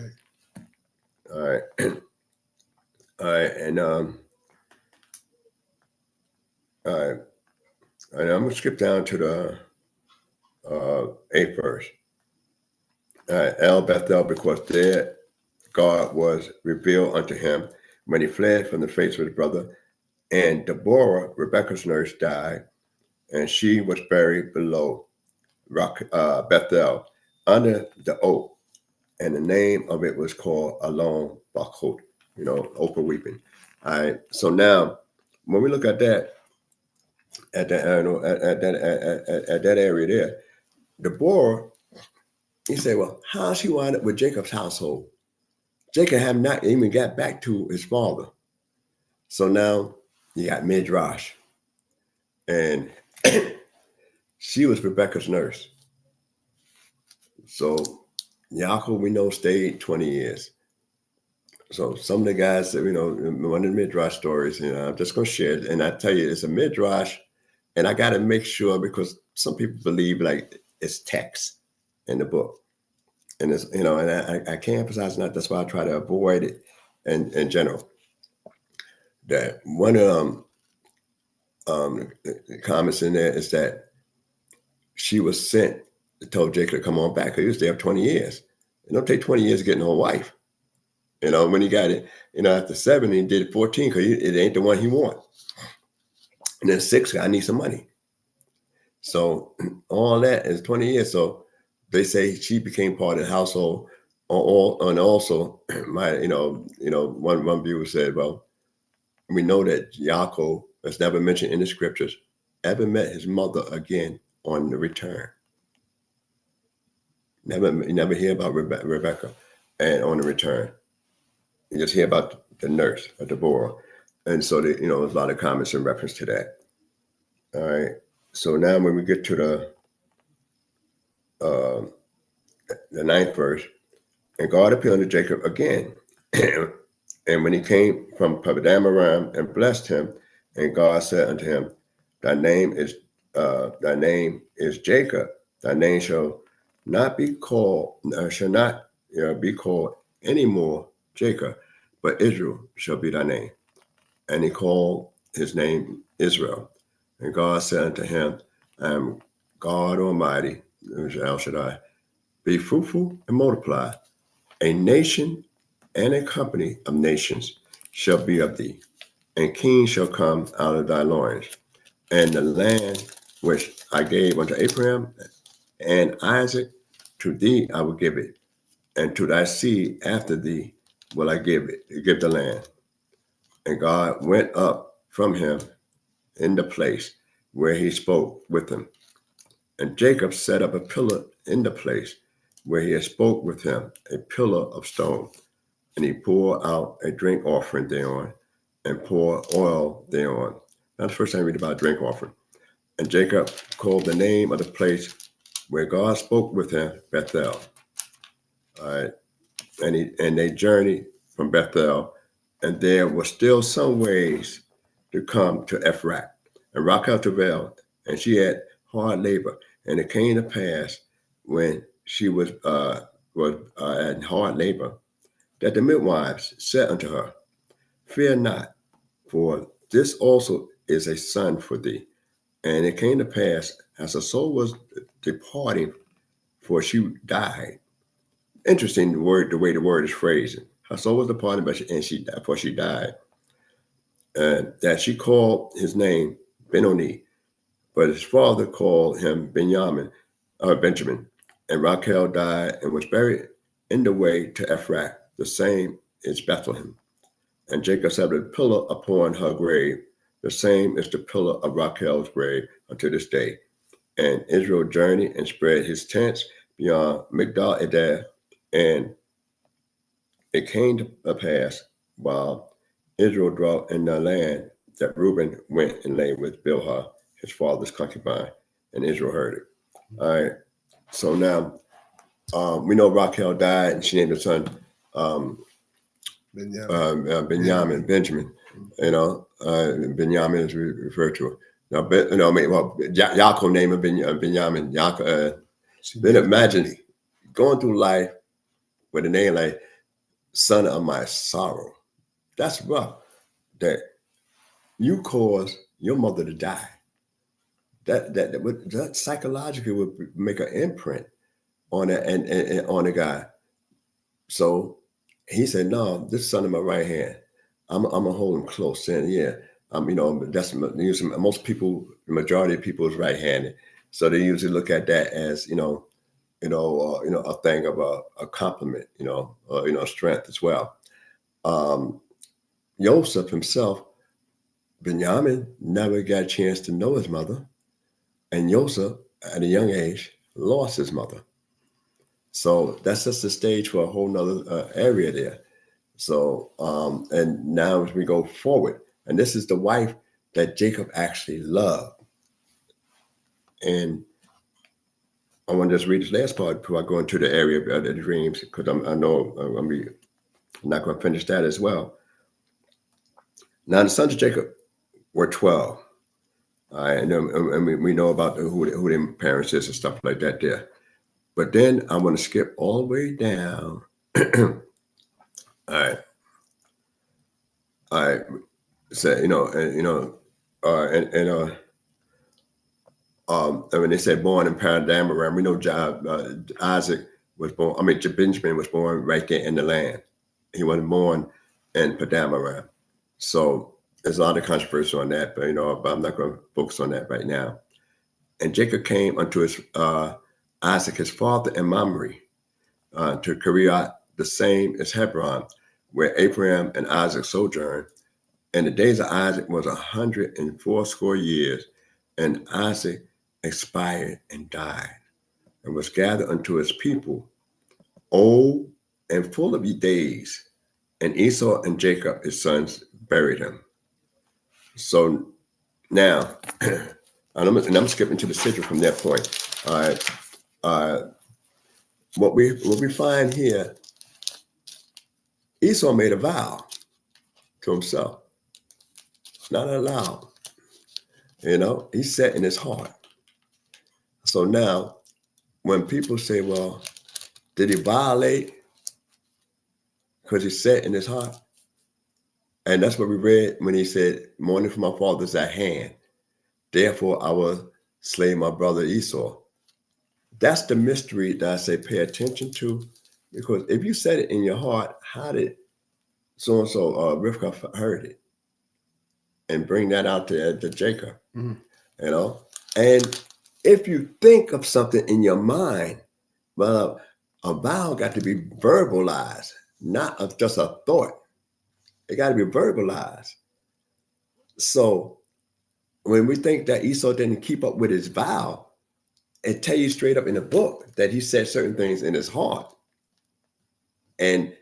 All right. All right. And all right. And I'm gonna skip down to the 8th verse. All right. El Bethel, because there God was revealed unto him when he fled from the face of his brother. And Deborah, Rebekah's nurse, died, and she was buried below Bethel under the oak, and the name of it was called Alon Bakot, you know, oak of weeping. All right. So now, when we look at that, at that area there, Deborah, he said, well, how she wound up with Jacob's household? Jacob had not even got back to his father. So now you got Midrash, and she was Rebekah's nurse. So Yaakov, we know, stayed 20 years. So some of the guys that, you know, one of the Midrash stories, you know, I'm just going to share it. And I tell you, it's a Midrash, and I got to make sure, because some people believe like it's text in the book. And it's, you know, and I can't emphasize that. That's why I try to avoid it in general. That one of the comments in there is that she was sent, told Jacob to come on back, because he was there for 20 years. It don't take 20 years to get no wife. You know, when he got it, you know, after 7, he did 14 because it ain't the one he want. And then 6, I need some money. So all that is 20 years. So they say she became part of the household. And also, one viewer said, well, we know that Yaakov, that's never mentioned in the scriptures, ever met his mother again on the return. You never hear about Rebecca and on the return. You just hear about the nurse, Deborah. And so, there's a lot of comments in reference to that. All right. So now when we get to the 9th verse, and God appeared to Jacob again. And when he came from Padan Aram and blessed him, and God said unto him, thy name is Jacob. Thy name shall not be called, be called anymore Jacob, but Israel shall be thy name. And he called his name Israel. And God said unto him, I am God Almighty, El Shaddai. Be fruitful and multiply. A nation and a company of nations shall be of thee, and kings shall come out of thy loins. And the land which I gave unto Abraham and Isaac, to thee I will give it, and to thy seed after thee will I give the land. And God went up from him in the place where he spoke with him. And Jacob set up a pillar in the place where he had spoke with him, a pillar of stone. And he poured out a drink offering thereon, and poured oil thereon. That's the first time I read about drink offering. And Jacob called the name of the place where God spoke with him, Bethel. All right. And they journeyed from Bethel, and there were still some ways to come to Ephrat. And Rachel travailed, and she had hard labor. And it came to pass when she was at hard labor, that the midwives said unto her, fear not, for this also is a son for thee. And it came to pass, as her soul was departing, for she died. Interesting, the way the word is phrased. Her soul was departing, for she died. That she called his name Benoni, but his father called him Benjamin. And Rachel died and was buried in the way to Ephrat. The same is Bethlehem. And Jacob set a pillar upon her grave. The same is the pillar of Rachel's grave unto this day. And Israel journeyed and spread his tents beyond Migdal Eder. And it came to pass, while Israel dwelt in the land, that Reuben went and lay with Bilhah, his father's concubine, and Israel heard it. All right. So now we know Rachel died, and she named her son Benjamin. Benjamin is referred to. Now, Yaakov named him Benjamin. Then imagine going through life with a name like son of my sorrow. That's rough. That you caused your mother to die. That psychologically would make an imprint on it and on the guy. So he said, "No, this son of my right hand, I'm gonna hold him close." And that's most people, the majority of people is right-handed, so they usually look at that as a thing of a compliment, strength as well. Joseph himself, Benjamin never got a chance to know his mother, and Joseph at a young age lost his mother. So that's just the stage for a whole nother area there. So, and now as we go forward, and this is the wife that Jacob actually loved. And I want to just read this last part before I go into the area of the dreams, because I know I'm not going to finish that as well. Now the sons of Jacob were 12. And we know about who their parents is and stuff like that there. But then I'm going to skip all the way down. All right. So, and when they say born in Paradamaram, we know Isaac was born. Benjamin was born right there in the land. He wasn't born in Paradamaram. So there's a lot of controversy on that, but I'm not going to focus on that right now. And Jacob came unto his Isaac, his father, and Mamre, to Kiriath, the same as Hebron, where Abraham and Isaac sojourned. And the days of Isaac was 180 years, and Isaac expired and died, and was gathered unto his people, old and full of days. And Esau and Jacob, his sons, buried him. So now, I'm skipping to the Sidra from that point. All right. What we find here, Esau made a vow to himself. Not allowed. He set in his heart. So now, when people say, well, did he violate because he set in his heart? And that's what we read when he said, mourning for my father's at hand. Therefore, I will slay my brother Esau. That's the mystery that I say pay attention to, because if you said it in your heart, how did so-and-so Rivka heard it and bring that out to Jacob? Mm-hmm. And if you think of something in your mind, well, a vow got to be verbalized, not just a thought. It got to be verbalized. So when we think that Esau didn't keep up with his vow, it tells you straight up in the book that he said certain things in his heart. And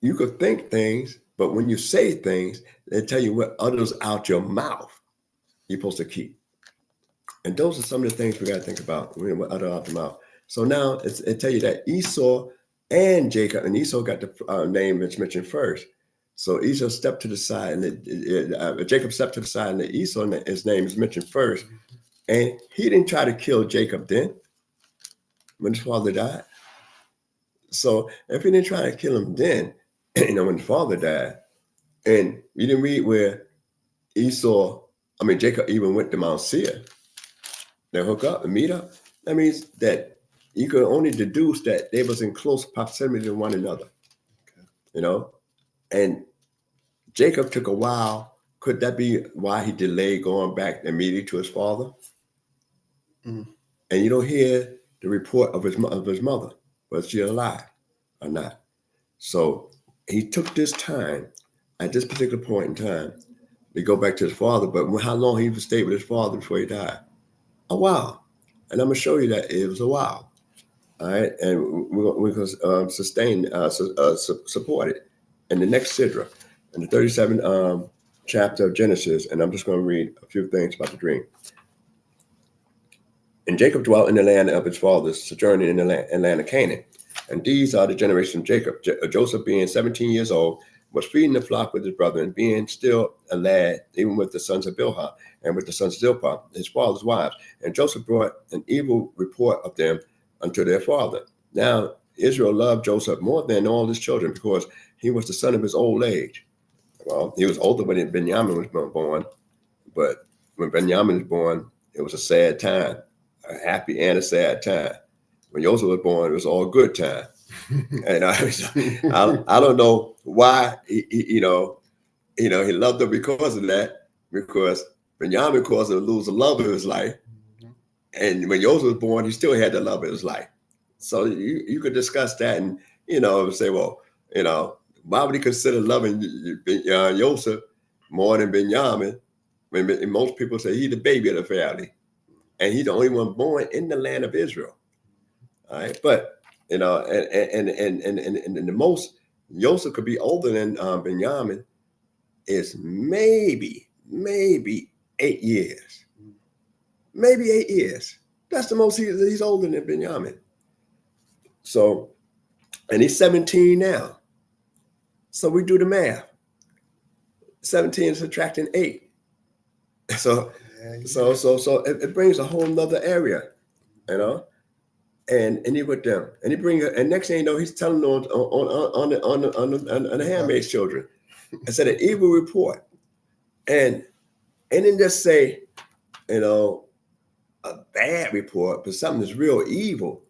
you could think things, but when you say things, they tell you what others out your mouth you're supposed to keep. And those are some of the things we got to think about, what other out the mouth. So now it tell you that Esau and Jacob, and Esau got the name that's mentioned first. So Esau stepped to the side, and Jacob stepped to the side, and Esau, his name is mentioned first. And he didn't try to kill Jacob then, when his father died. So if he didn't try to kill him then, when his father died, and you didn't read where Jacob even went to Mount Seir. They hook up and meet up. That means that you could only deduce that they was in close proximity to one another. Okay. And Jacob took a while. Could that be why he delayed going back immediately to his father? Mm. And you don't hear the report of his mother. Was she alive or not? So he took this time at this particular point in time to go back to his father. But how long he stayed with his father before he died? A while. And I'm going to show you that it was a while. All right. And we're going to sustain, support it. And the next Sidra, in the 37 chapter of Genesis, and I'm just going to read a few things about the dream. And Jacob dwelt in the land of his fathers, sojourning in the land of Canaan. And these are the generations of Jacob. Joseph, being 17 years old, was feeding the flock with his brother, and being still a lad, even with the sons of Bilhah and with the sons of Zilpah, his father's wives. And Joseph brought an evil report of them unto their father. Now Israel loved Joseph more than all his children, because he was the son of his old age. Well, he was older when Benjamin was born, but when Benjamin was born, it was a sad time, a happy and a sad time. When Joseph was born, it was all good time. And I don't know why he loved him because of that, because Benjamin caused him to lose the love of his life. And when Joseph was born, he still had the love of his life. So you could discuss that and, say, well, why would he consider loving Joseph more than Benjamin? When most people say he's the baby of the family, and he's the only one born in the land of Israel. All right, but and the most Joseph could be older than Benjamin is maybe 8 years, maybe 8 years. That's the most he's older than Benjamin. So, and he's 17 now. So we do the math. 17 subtracting 8. So it brings a whole nother area, And he with them, and he bring her, and next thing you know, he's telling on the handmaid's children. I said an evil report, and didn't just say, a bad report, but something that's real evil.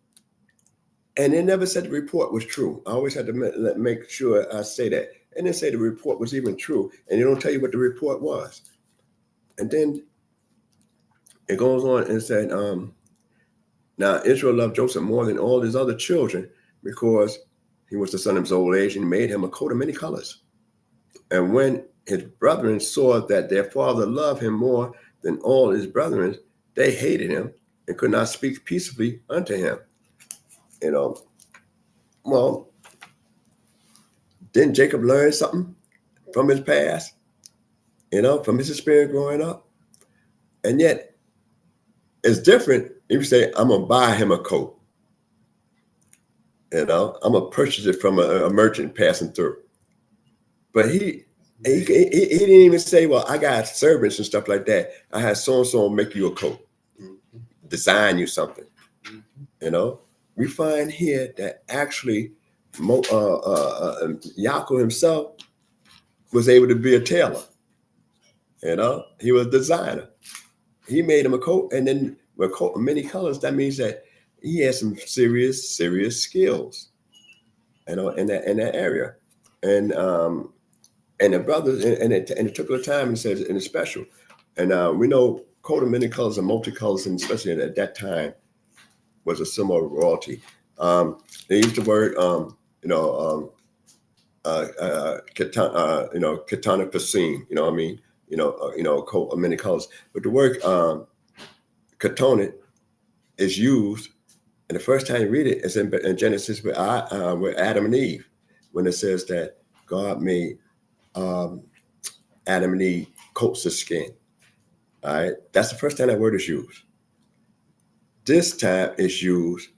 And they never said the report was true. I always had to make sure I say that. And then say the report was even true, and they don't tell you what the report was. And then it goes on and said, now Israel loved Joseph more than all his other children, because he was the son of his old age, and he made him a coat of many colors. And when his brethren saw that their father loved him more than all his brethren, they hated him and could not speak peaceably unto him. Well, didn't Jacob learn something from his past, from his experience growing up? And yet it's different if you say, I'm going to buy him a coat. I'm going to purchase it from a merchant passing through. But he didn't even say, well, I got servants and stuff like that. I had so-and-so make you a coat, design you something. We find here that actually Yaakov himself was able to be a tailor. He was a designer. He made him a coat, and then with a coat of many colors, that means that he has some serious skills, in that area. And the brothers, and it took a time, and says, and it's special. And we know coat of many colors and multicolors, and especially at that time, was a symbol of royalty. They used the word, katana pasim, coat of many colors. But the word katana is used, and the first time you read it is in Genesis with Adam and Eve, when it says that God made Adam and Eve coats of skin. All right, that's the first time that word is used. This time it's used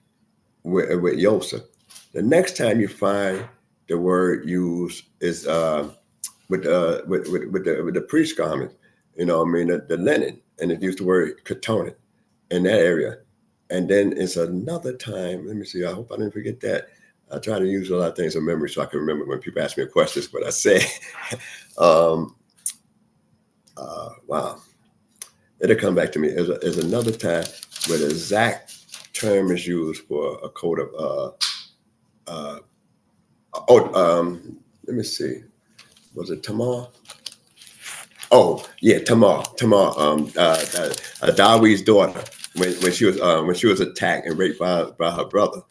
with Joseph. The next time you find the word used is with the priest garment, the linen, and it used the word katana in that area. And then it's another time. Let me see. I hope I didn't forget that. I try to use a lot of things in memory so I can remember when people ask me questions. But I say, wow, it'll come back to me. There's another time where the exact term is used for a coat of. Let me see. Was it Tamar? Oh yeah, Tamar. Dawi's daughter. When she was attacked and raped by her brother,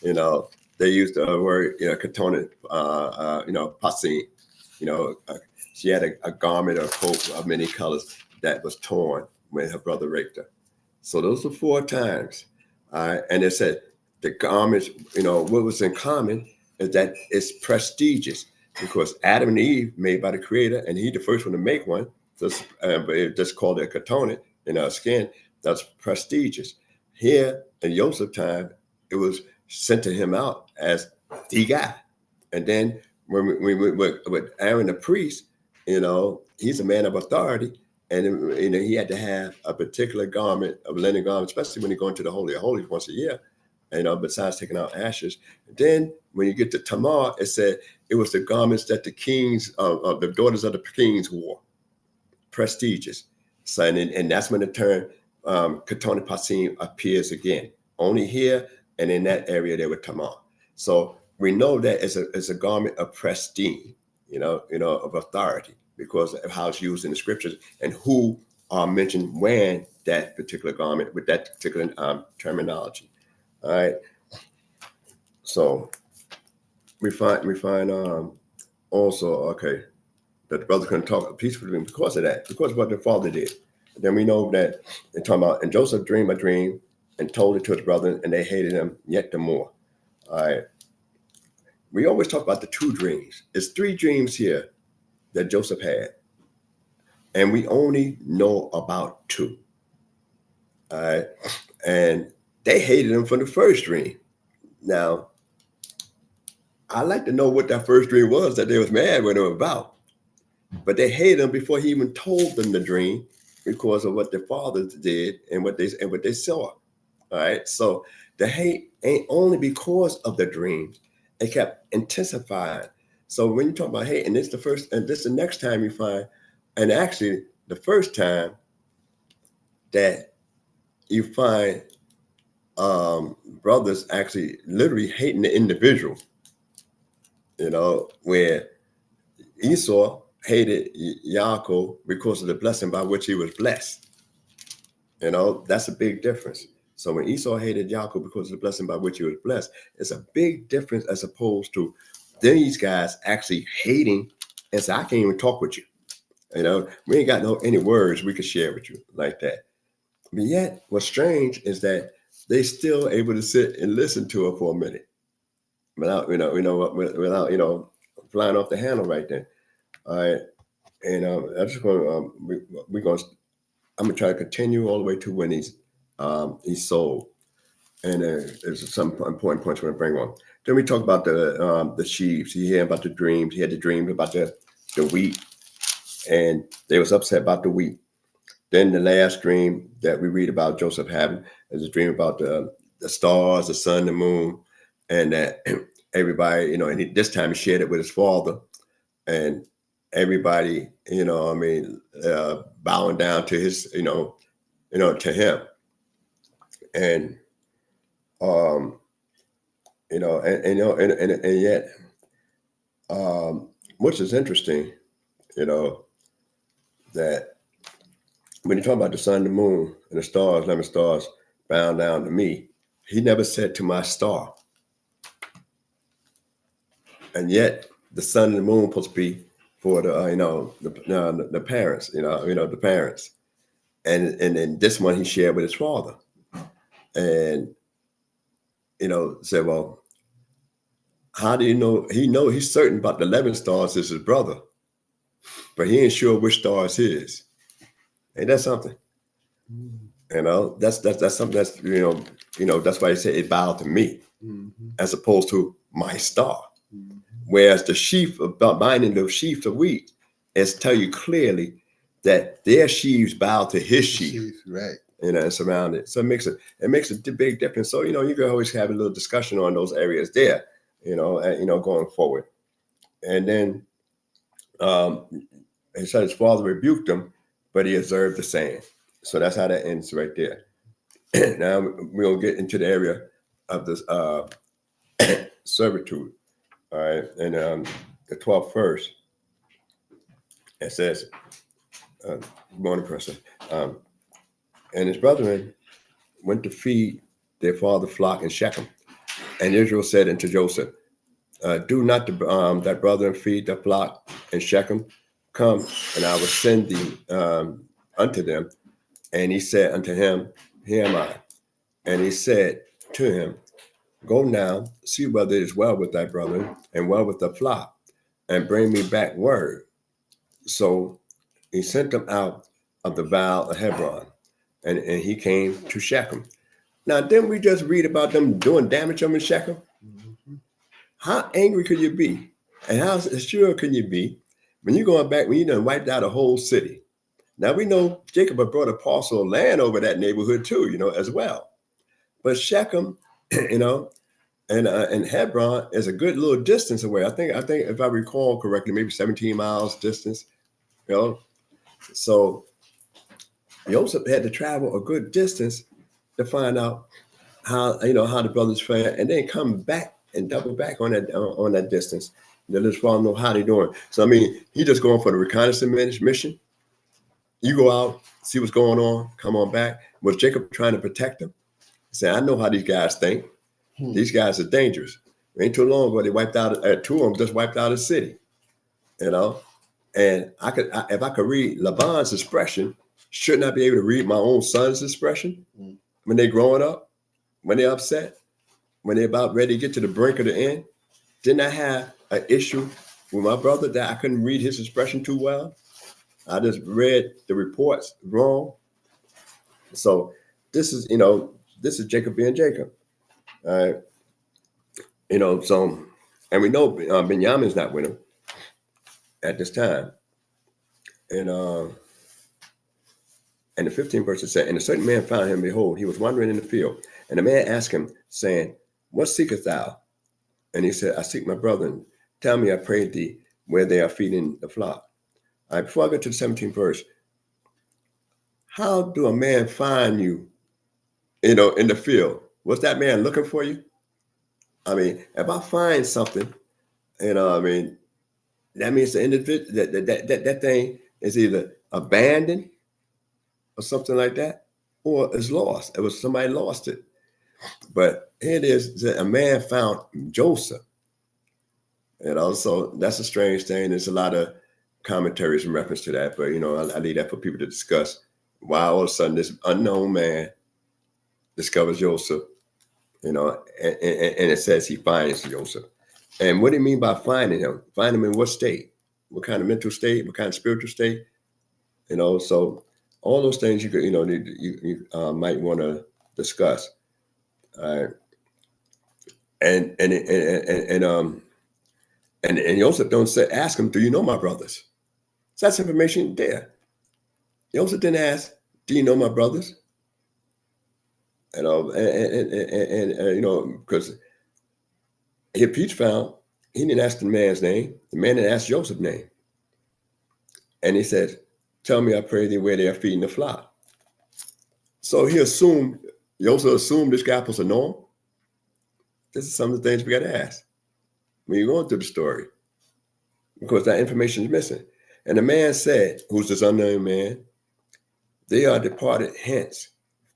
they used the word katana, pasim. She had a garment or a coat of many colors that was torn when her brother raped her. So those are 4 times. And it said the garments, what was in common is that it's prestigious. because Adam and Eve made by the Creator, and He the first one to make one. But it just called it a ketonet in our skin. That's prestigious. Here in Joseph's time, it was sent to him out as the guy. And then when we with Aaron the priest, he's a man of authority, and he had to have a particular garment, a linen garment, especially when you go into the Holy of Holies once a year. Besides taking out ashes. Then when you get to Tamar, it said it was the garments that the kings, the daughters of the kings wore, prestigious. So, and that's when the term Ketonet Pasim appears again. Only here and in that area there with Tamar. So we know that it's a garment of prestige, of authority, because of how it's used in the scriptures and who are mentioned wearing that particular garment with that particular terminology. All right. So we find also, okay, that the brothers couldn't talk peacefully because of that, because of what their father did. And then we know that they're talking about, and Joseph dreamed a dream and told it to his brothers, and they hated him yet the more. All right. We always talk about the two dreams. It's three dreams here that Joseph had, and we only know about two. All right. And they hated him from the first dream. Now, I'd like to know what that first dream was that they was mad with him about. But they hated him before he even told them the dream, because of what their fathers did and what they saw. All right. So the hate ain't only because of the dreams. It kept intensifying. So when you talk about hate, and this the next time you find, and actually the first time that you find brothers actually literally hating the individual, where Esau hated Yaakov because of the blessing by which he was blessed. That's a big difference. So when Esau hated Yaakov because of the blessing by which he was blessed, it's a big difference as opposed to these guys actually hating and say, I can't even talk with you. We ain't got any words we could share with you like that. But yet, what's strange is that they still able to sit and listen to it for a minute without, without flying off the handle right there. All right, and I'm just going to, I'm gonna try to continue all the way to when he's sold, and there's some important points we're gonna bring on. Then we talk about the sheaves. You hear about the dreams. He had the dream about the wheat, and they was upset about the wheat. Then the last dream that we read about Joseph having is a dream about the stars, the sun, the moon, and that everybody, and this time he shared it with his father, and everybody, bowing down to his, to him, and and yet, which is interesting, that when you talk about the sun, the moon, and the stars, 11 stars bound down to me, he never said to my star. And yet the sun and the moon supposed to be for the the parents, the parents. And then this one he shared with his father. And said, well, how do you know? He's certain about the 11 stars is his brother, but he ain't sure which star is his. Ain't that something? That's something that's that's why he said it bowed to me, as opposed to my star. Whereas the sheaf about binding the sheaf of wheat is tell you clearly that their sheaves bow to his sheaf, right? And surround it. So it makes a big difference. So you can always have a little discussion on those areas there, going forward. And then he said his father rebuked him, but he observed the saying. So that's how that ends right there. Now we'll get into the area of this servitude. All right, and the 12th verse, it says, good morning, Professor. And his brethren went to feed their father's flock in Shechem. And Israel said unto Joseph, do not that brethren feed the flock in Shechem? Come, and I will send thee unto them. And he said unto him, here am I. And he said to him, go now, see whether it is well with thy brethren and well with the flock. and bring me back word. So he sent them out of the vale of Hebron, and he came to Shechem. Now, didn't we just read about them doing damage on in Shechem? How angry could you be? And how sure can you be when you're going back, when you done wiped out a whole city? Now, we know Jacob had brought a parcel of land over that neighborhood too, as well. But Shechem, and Hebron is a good little distance away. I think if I recall correctly, maybe 17 miles distance, So Joseph had to travel a good distance to find out how the brothers fare, and then come back and double back on that distance. Let us follow know how they're doing. So I mean, he just going for the reconnaissance mission. You go out, see what's going on, come on back. Was Jacob trying to protect them? Say, I know how these guys think. These guys are dangerous. It ain't too long ago they wiped out two of them just wiped out a city. And if I could read Laban's expression, shouldn't I be able to read my own son's expression when they're growing up, when they're upset, when they're about ready to get to the brink of the end? Didn't I have an issue with my brother that I couldn't read his expression too well? I just read the reports wrong. So this is Jacob being Jacob. So, and we know Benjamin's not with him at this time. And the 15th verse it said, and a certain man found him, behold, he was wandering in the field. And the man asked him, saying, what seekest thou? And he said, I seek my brethren. Tell me, I pray thee, where they are feeding the flock. All right, before I get to the 17th verse, how do a man find you, in the field? Was that man looking for you? I mean, if I find something, that means the individual, that thing is either abandoned or something like that, or is lost. It was somebody lost it. But here it is that a man found Joseph. So that's a strange thing. There's a lot of commentaries in reference to that, but I leave that for people to discuss. Why all of a sudden this unknown man discovers Joseph, and it says he finds Joseph. And what do you mean by finding him? Find him in what state? What kind of mental state? What kind of spiritual state? So all those things you could, you might want to discuss. And Joseph don't say, ask him, do you know my brothers? So that's information there. Joseph didn't ask, do you know my brothers? Because if he's found, he didn't ask the man's name. The man didn't ask Joseph's name. And he said, tell me, I pray thee, where they are feeding the flock. So Joseph assumed this guy was to know him. This is some of the things we got to ask when you're going through the story, because that information is missing. And the man said, who's this unknown man, they are departed hence,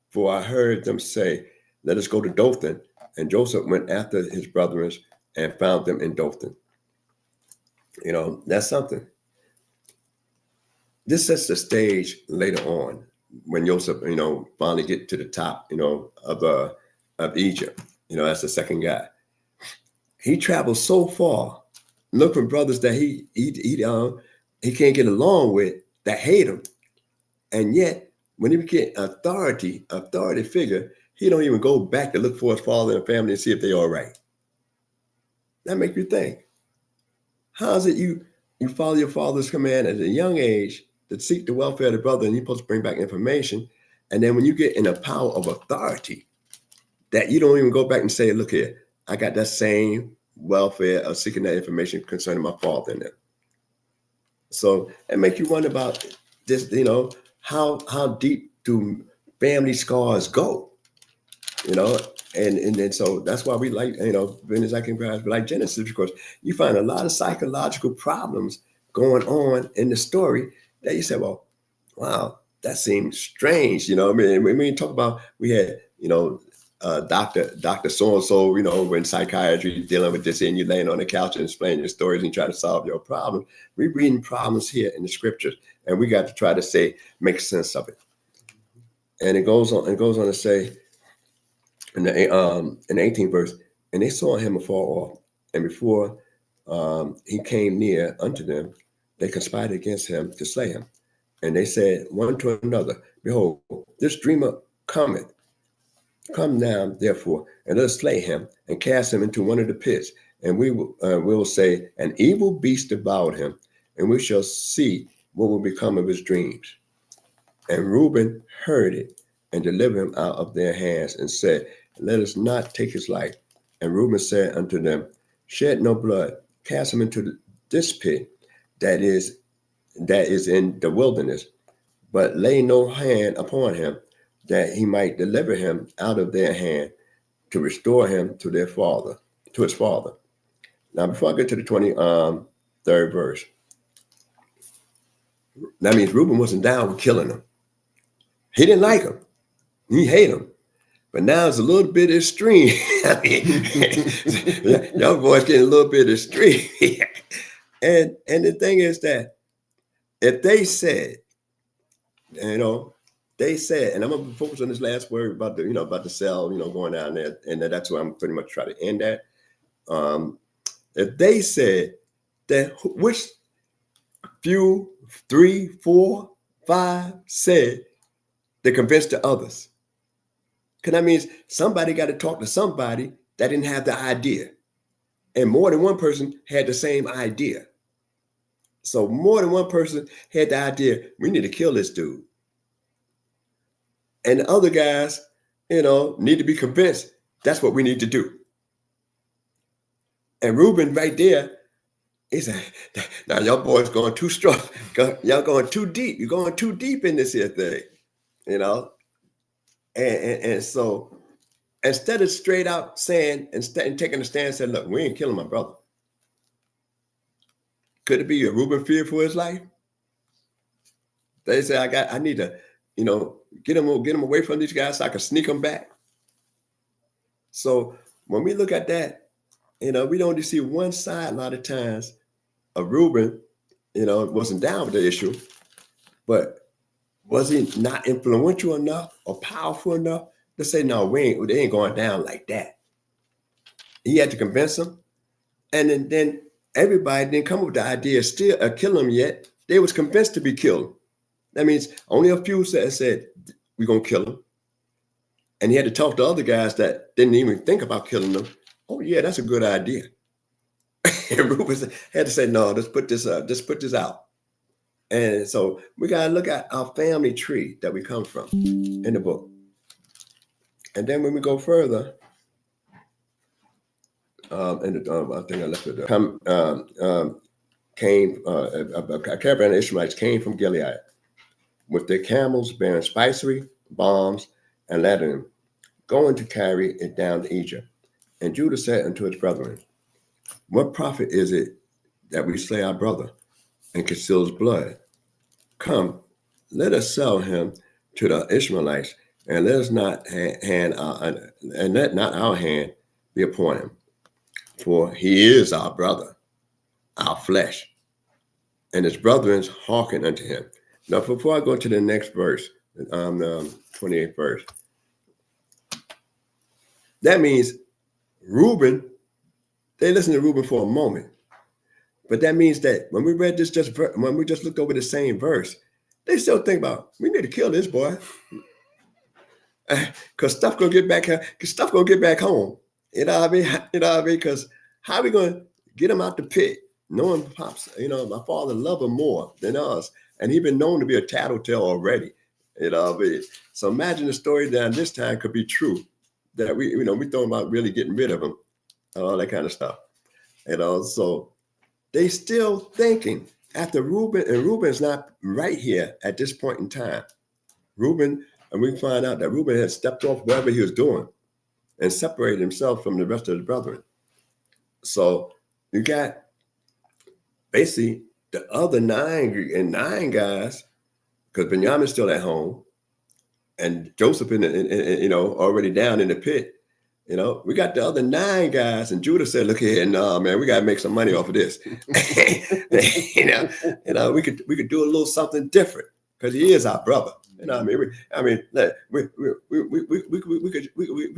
for I heard them say, let us go to Dothan. And Joseph went after his brethren and found them in Dothan. That's something. This sets the stage later on when Joseph, finally get to the top, of Egypt. That's the second guy. He travels so far, look for brothers that he can't get along with, that hate him, and yet when he get authority figure, he don't even go back to look for his father and family and see if they're all right. That makes you think. How is it you follow your father's command at a young age to seek the welfare of the brother, and you're supposed to bring back information, and then when you get in the power of authority, that you don't even go back and say, look here, I got that same welfare of seeking that information concerning my father in there. So it makes you wonder about this, how deep do family scars go? And so that's why we like, we like Genesis, because you find a lot of psychological problems going on in the story that you say, well, wow, that seems strange. When we talk about, we had, Dr. So-and-so, when psychiatry dealing with this, and you laying on the couch and explaining your stories and trying to solve your problem. We're reading problems here in the scriptures, and we got to try to make sense of it. And it goes on to say in the 18th verse, and they saw him afar off, and before he came near unto them, they conspired against him to slay him. And they said one to another, behold, this dreamer cometh. Come now, therefore, and let us slay him and cast him into one of the pits. And we will say, an evil beast devoured him, and we shall see what will become of his dreams. And Reuben heard it and delivered him out of their hands and said, let us not take his life. And Reuben said unto them, shed no blood, cast him into this pit that is in the wilderness, but lay no hand upon him, that he might deliver him out of their hand, to restore him to their father, to his father. Now, before I get to the 23rd verse, that means Reuben wasn't down with killing him. He didn't like him. He hated him. But now it's a little bit extreme. I mean, y'all boys getting a little bit extreme. And the thing is that if they said, they said, and I'm gonna focus on this last word about the cell, going down there, and that's where I'm pretty much trying to end at. If they said that, which few, 3, 4, 5 said, they convinced the others. Because that means somebody got to talk to somebody that didn't have the idea. And more than one person had the same idea. So more than one person had the idea, we need to kill this dude. And the other guys, need to be convinced that's what we need to do. And Reuben right there, he said, now y'all boys going too strong. Y'all going too deep. You're going too deep in this here thing, And so instead of straight out saying and taking a stand and saying, look, we ain't killing my brother. Could it be a Reuben fear for his life? They say, I need to, get him away from these guys so I can sneak them back. So when we look at that, we don't just see one side a lot of times of Reuben, wasn't down with the issue, but was he not influential enough or powerful enough to say, no, they ain't going down like that. He had to convince them. And then everybody didn't come up with the idea of still kill him yet. They was convinced to be killed. That means only a few said, we're going to kill him. And he had to talk to other guys that didn't even think about killing them. Oh, yeah, that's a good idea. And Reuben had to say, no, let's put this out. And so we got to look at our family tree that we come from in the book. And then when we go further, I think I left it there. A caravan of Ishmaelites came from Gilead with their camels bearing spicery, bombs, and laden, going to carry it down to Egypt. And Judah said unto his brethren, what profit is it that we slay our brother and conceal his blood? Come, let us sell him to the Ishmaelites, and let us not let not our hand be upon him, for he is our brother, our flesh. And his brethren hearkened unto him. Now, before I go to the next verse, 28th verse, that means Reuben, they listened to Reuben for a moment. But that means that when we read this, when we just looked over the same verse, they still think about, we need to kill this boy. Because stuff gonna get back home. You know what I mean? Because how are we gonna get him out the pit? Knowing Pops, my father loved him more than us. And he'd been known to be a tattletale already. So imagine the story that this time could be true. That we thought about really getting rid of him and all that kind of stuff. So they still thinking after Reuben, and Reuben's not right here at this point in time. Reuben, and we find out that Reuben had stepped off whatever he was doing and separated himself from the rest of the brethren. So you got basically the other nine guys, because Benjamin's still at home, and Joseph already down in the pit. We got the other 9 guys, and Judah said, "Look here, no, man, we got to make some money off of this. We could do a little something different because he is our brother. We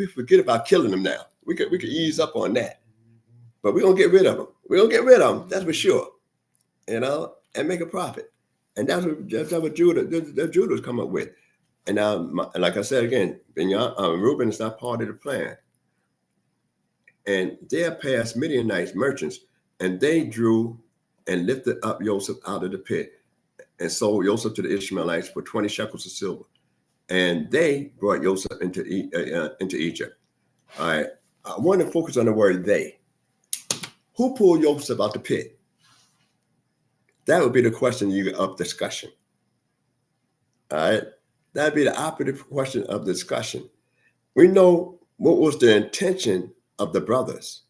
forget about killing him now. We could ease up on that, but we're going to get rid of them. We're going to get rid of them, that's for sure, you know, and make a profit. And that's what Judah's come up with. And now, like I said again, Reuben is not part of the plan. And there passed Midianites, merchants, and they drew and lifted up Joseph out of the pit and sold Joseph to the Ishmaelites for 20 shekels of silver. And they brought Joseph into Egypt. All right. I want to focus on the word they. Who pulled Joseph out the pit? That would be the question of discussion. All right. That'd be the operative question of discussion. We know what was the intention of the brothers.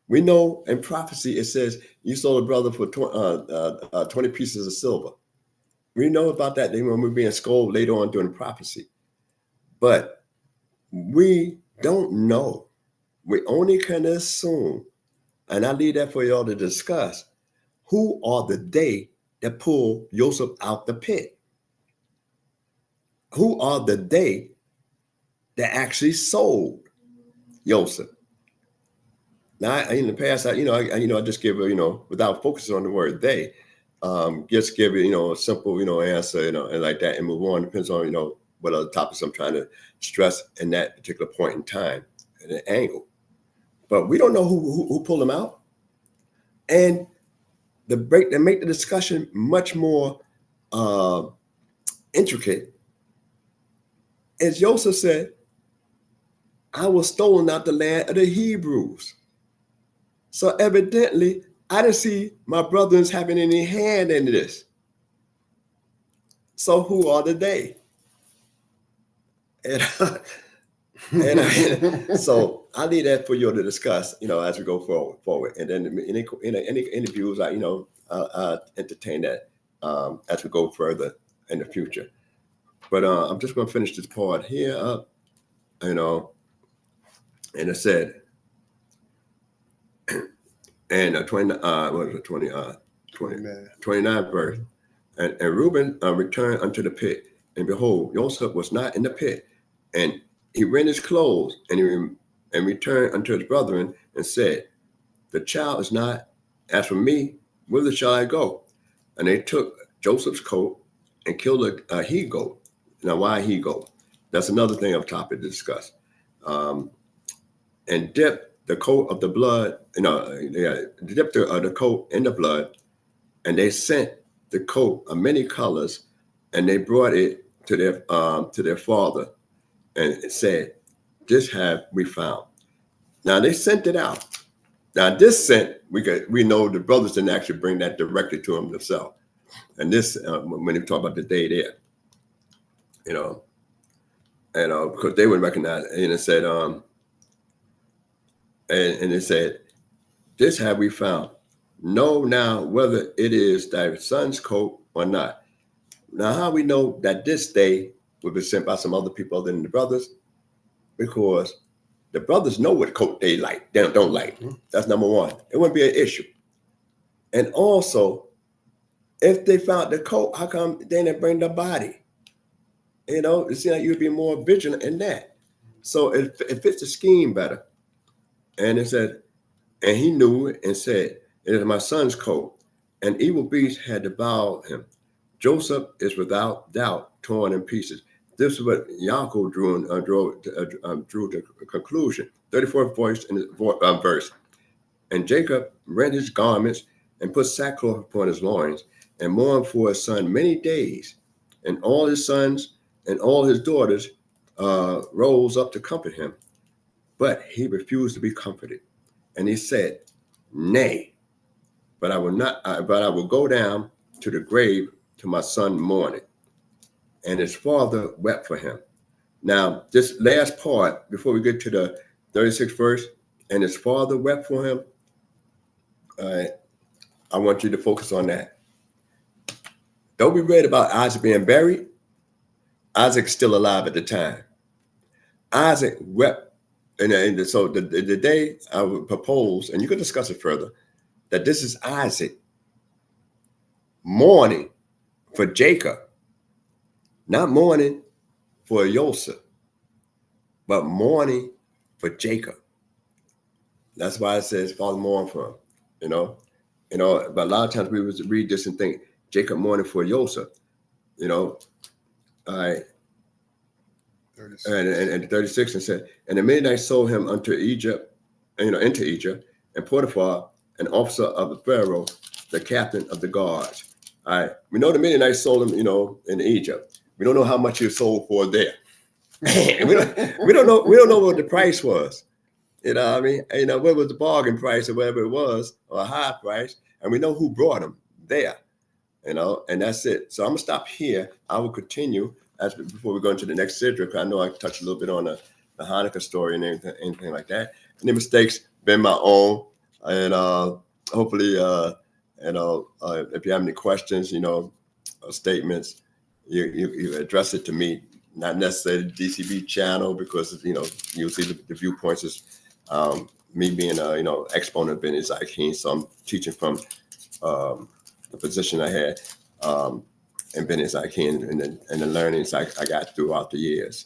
We know in prophecy it says you sold a brother for 20 pieces of silver. We know about that when we're being scolded later on during prophecy. But we don't know. We only can assume, and I leave that for y'all to discuss, who are the they that pull Joseph out the pit? Who are the they that actually sold Joseph? Now, in the past, I just give without focusing on the word they, just give a simple answer, and like that, and move on. Depends on what other topics I'm trying to stress in that particular point in time and an angle. But we don't know who pulled them out, and they make the discussion much more intricate. As Joseph said, I was stolen out the land of the Hebrews. So evidently, I didn't see my brothers having any hand in this. So who are the they? And so I leave that for you to discuss, as we go forward. And then in any interviews, I'll entertain that as we go further in the future. But I'm just going to finish this part here up, and it said, and 29 verse, and Reuben returned unto the pit, and behold, Joseph was not in the pit, and he rent his clothes, and returned unto his brethren, and said, the child is not. As for me, whither shall I go? And they took Joseph's coat and killed a he-goat. Now, why he-goat? That's another thing of topic to discuss. And dipped the coat of the blood, dipped the coat in the blood, and they sent the coat of many colors, and they brought it to their father, and it said, this have we found. Now they sent it out. Now this sent, we know the brothers didn't actually bring that directly to him themselves. And this, when they talk about the day there, because they would recognize it, and it said, and it said, this have we found. Know now whether it is thy son's coat or not. Now, how we know that this day will be sent by some other people other than the brothers? Because the brothers know what coat they like, they don't like. That's number one. It wouldn't be an issue. And also, if they found the coat, how come they didn't bring the body? It seems like you'd be more vigilant in that. So it fits the scheme better. And it said, and he knew it and said, it is my son's coat. An evil beast had devoured him. Joseph is without doubt torn in pieces. This is what Yaakov drew to conclusion. 34th verse. And Jacob rent his garments and put sackcloth upon his loins and mourned for his son many days. And all his sons and all his daughters rose up to comfort him. But he refused to be comforted. And he said, nay, but I will not. But I will go down to the grave to my son mourning. And his father wept for him. Now, this last part, before we get to the 36th verse, and his father wept for him, I want you to focus on that. Though we read about Isaac being buried, Isaac's still alive at the time. Isaac wept. And so the day I would propose, and you can discuss it further, that this is Isaac mourning for Jacob, not mourning for Joseph, but mourning for Jacob. That's why it says Father mourn for him, you know. But a lot of times we would read this and think Jacob mourning for Joseph, all right. 36. And 36 and said, and the Midianites sold him unto Egypt, into Egypt, and Potiphar, an officer of the Pharaoh, the captain of the guards. All right. We know the Midianites sold him, in Egypt. We don't know how much he was sold for there. we don't know what the price was. What was the bargain price or whatever it was, or a high price, and we know who brought him there, and that's it. So I'm gonna stop here. I will continue before we go into the next sidra, because I know I touched a little bit on the Hanukkah story and anything like that. Any mistakes been my own, and hopefully, if you have any questions, or statements, you address it to me, not necessarily the D.C.B channel, because you'll see the viewpoints is. Me being a exponent of BINAH YAH, so I'm teaching from the position I had in BINAH YAH and the learnings I got throughout the years.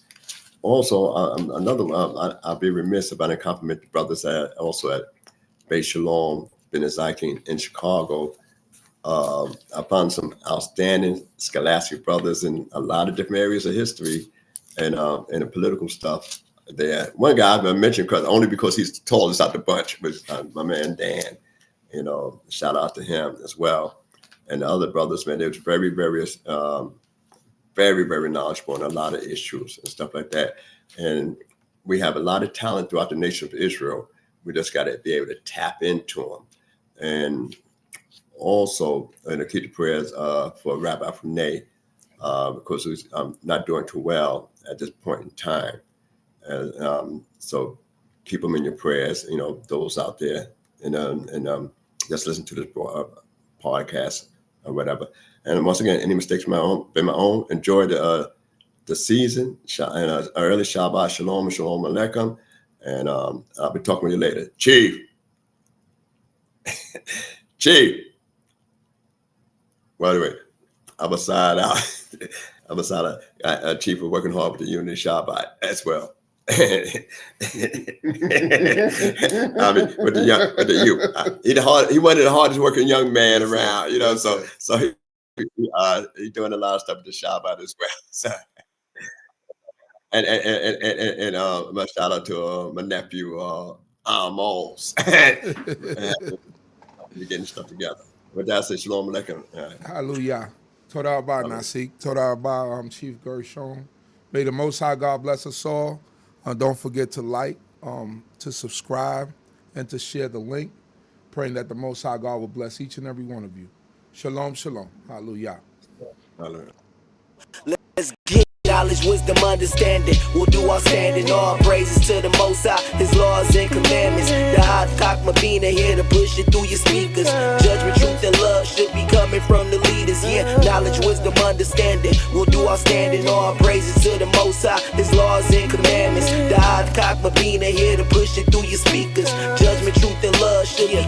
Also, I'll be remiss if I didn't compliment the brothers also at Shalom, BINAH YAH in Chicago. I found some outstanding scholastic brothers in a lot of different areas of history and the political stuff. There, one guy I mentioned only because he's the tallest out the bunch was my man Dan. Shout out to him as well, and the other brothers. Man, they was very, very, very, very knowledgeable on a lot of issues and stuff like that. And we have a lot of talent throughout the nation of Israel. We just got to be able to tap into them. And also, keep the prayers for Rabbi Funay because he's not doing too well at this point in time. So keep them in your prayers, those out there, and just listen to this podcast or whatever. And once again, any mistakes been my own. Enjoy the season and early Shabbat Shalom and Shalom Aleichem. And I'll be talking with you later. Chief. Chief. By the way, I'm a side out. Chief was working hard with the unit Shabbat as well. I mean, with the youth, he wasn't the hardest working young man around, So he's doing a lot of stuff with the Shabbat as well. So, and my shout out to my nephew Amos. We're getting stuff together. But that's it. Shalom Aleichem. Hallelujah. Torah Abba Nasik. Torah Abba Chief Gershon. May the Most High God bless us all. Don't forget to like, to subscribe, and to share the link. Praying that the Most High God will bless each and every one of you. Shalom, shalom. Hallelujah. Hallelujah. Let's get knowledge, wisdom, understanding. We'll do our standing. All praises to the Most High, His laws and commandments. The CHOKMAH BINAH here to push it through your speakers. Judgment, truth, and love should be coming from the leaders. Yeah, knowledge, wisdom, understanding. We'll do our standing. All praises to the Most High, His laws and commandments. The CHOKMAH BINAH here to push it through your speakers.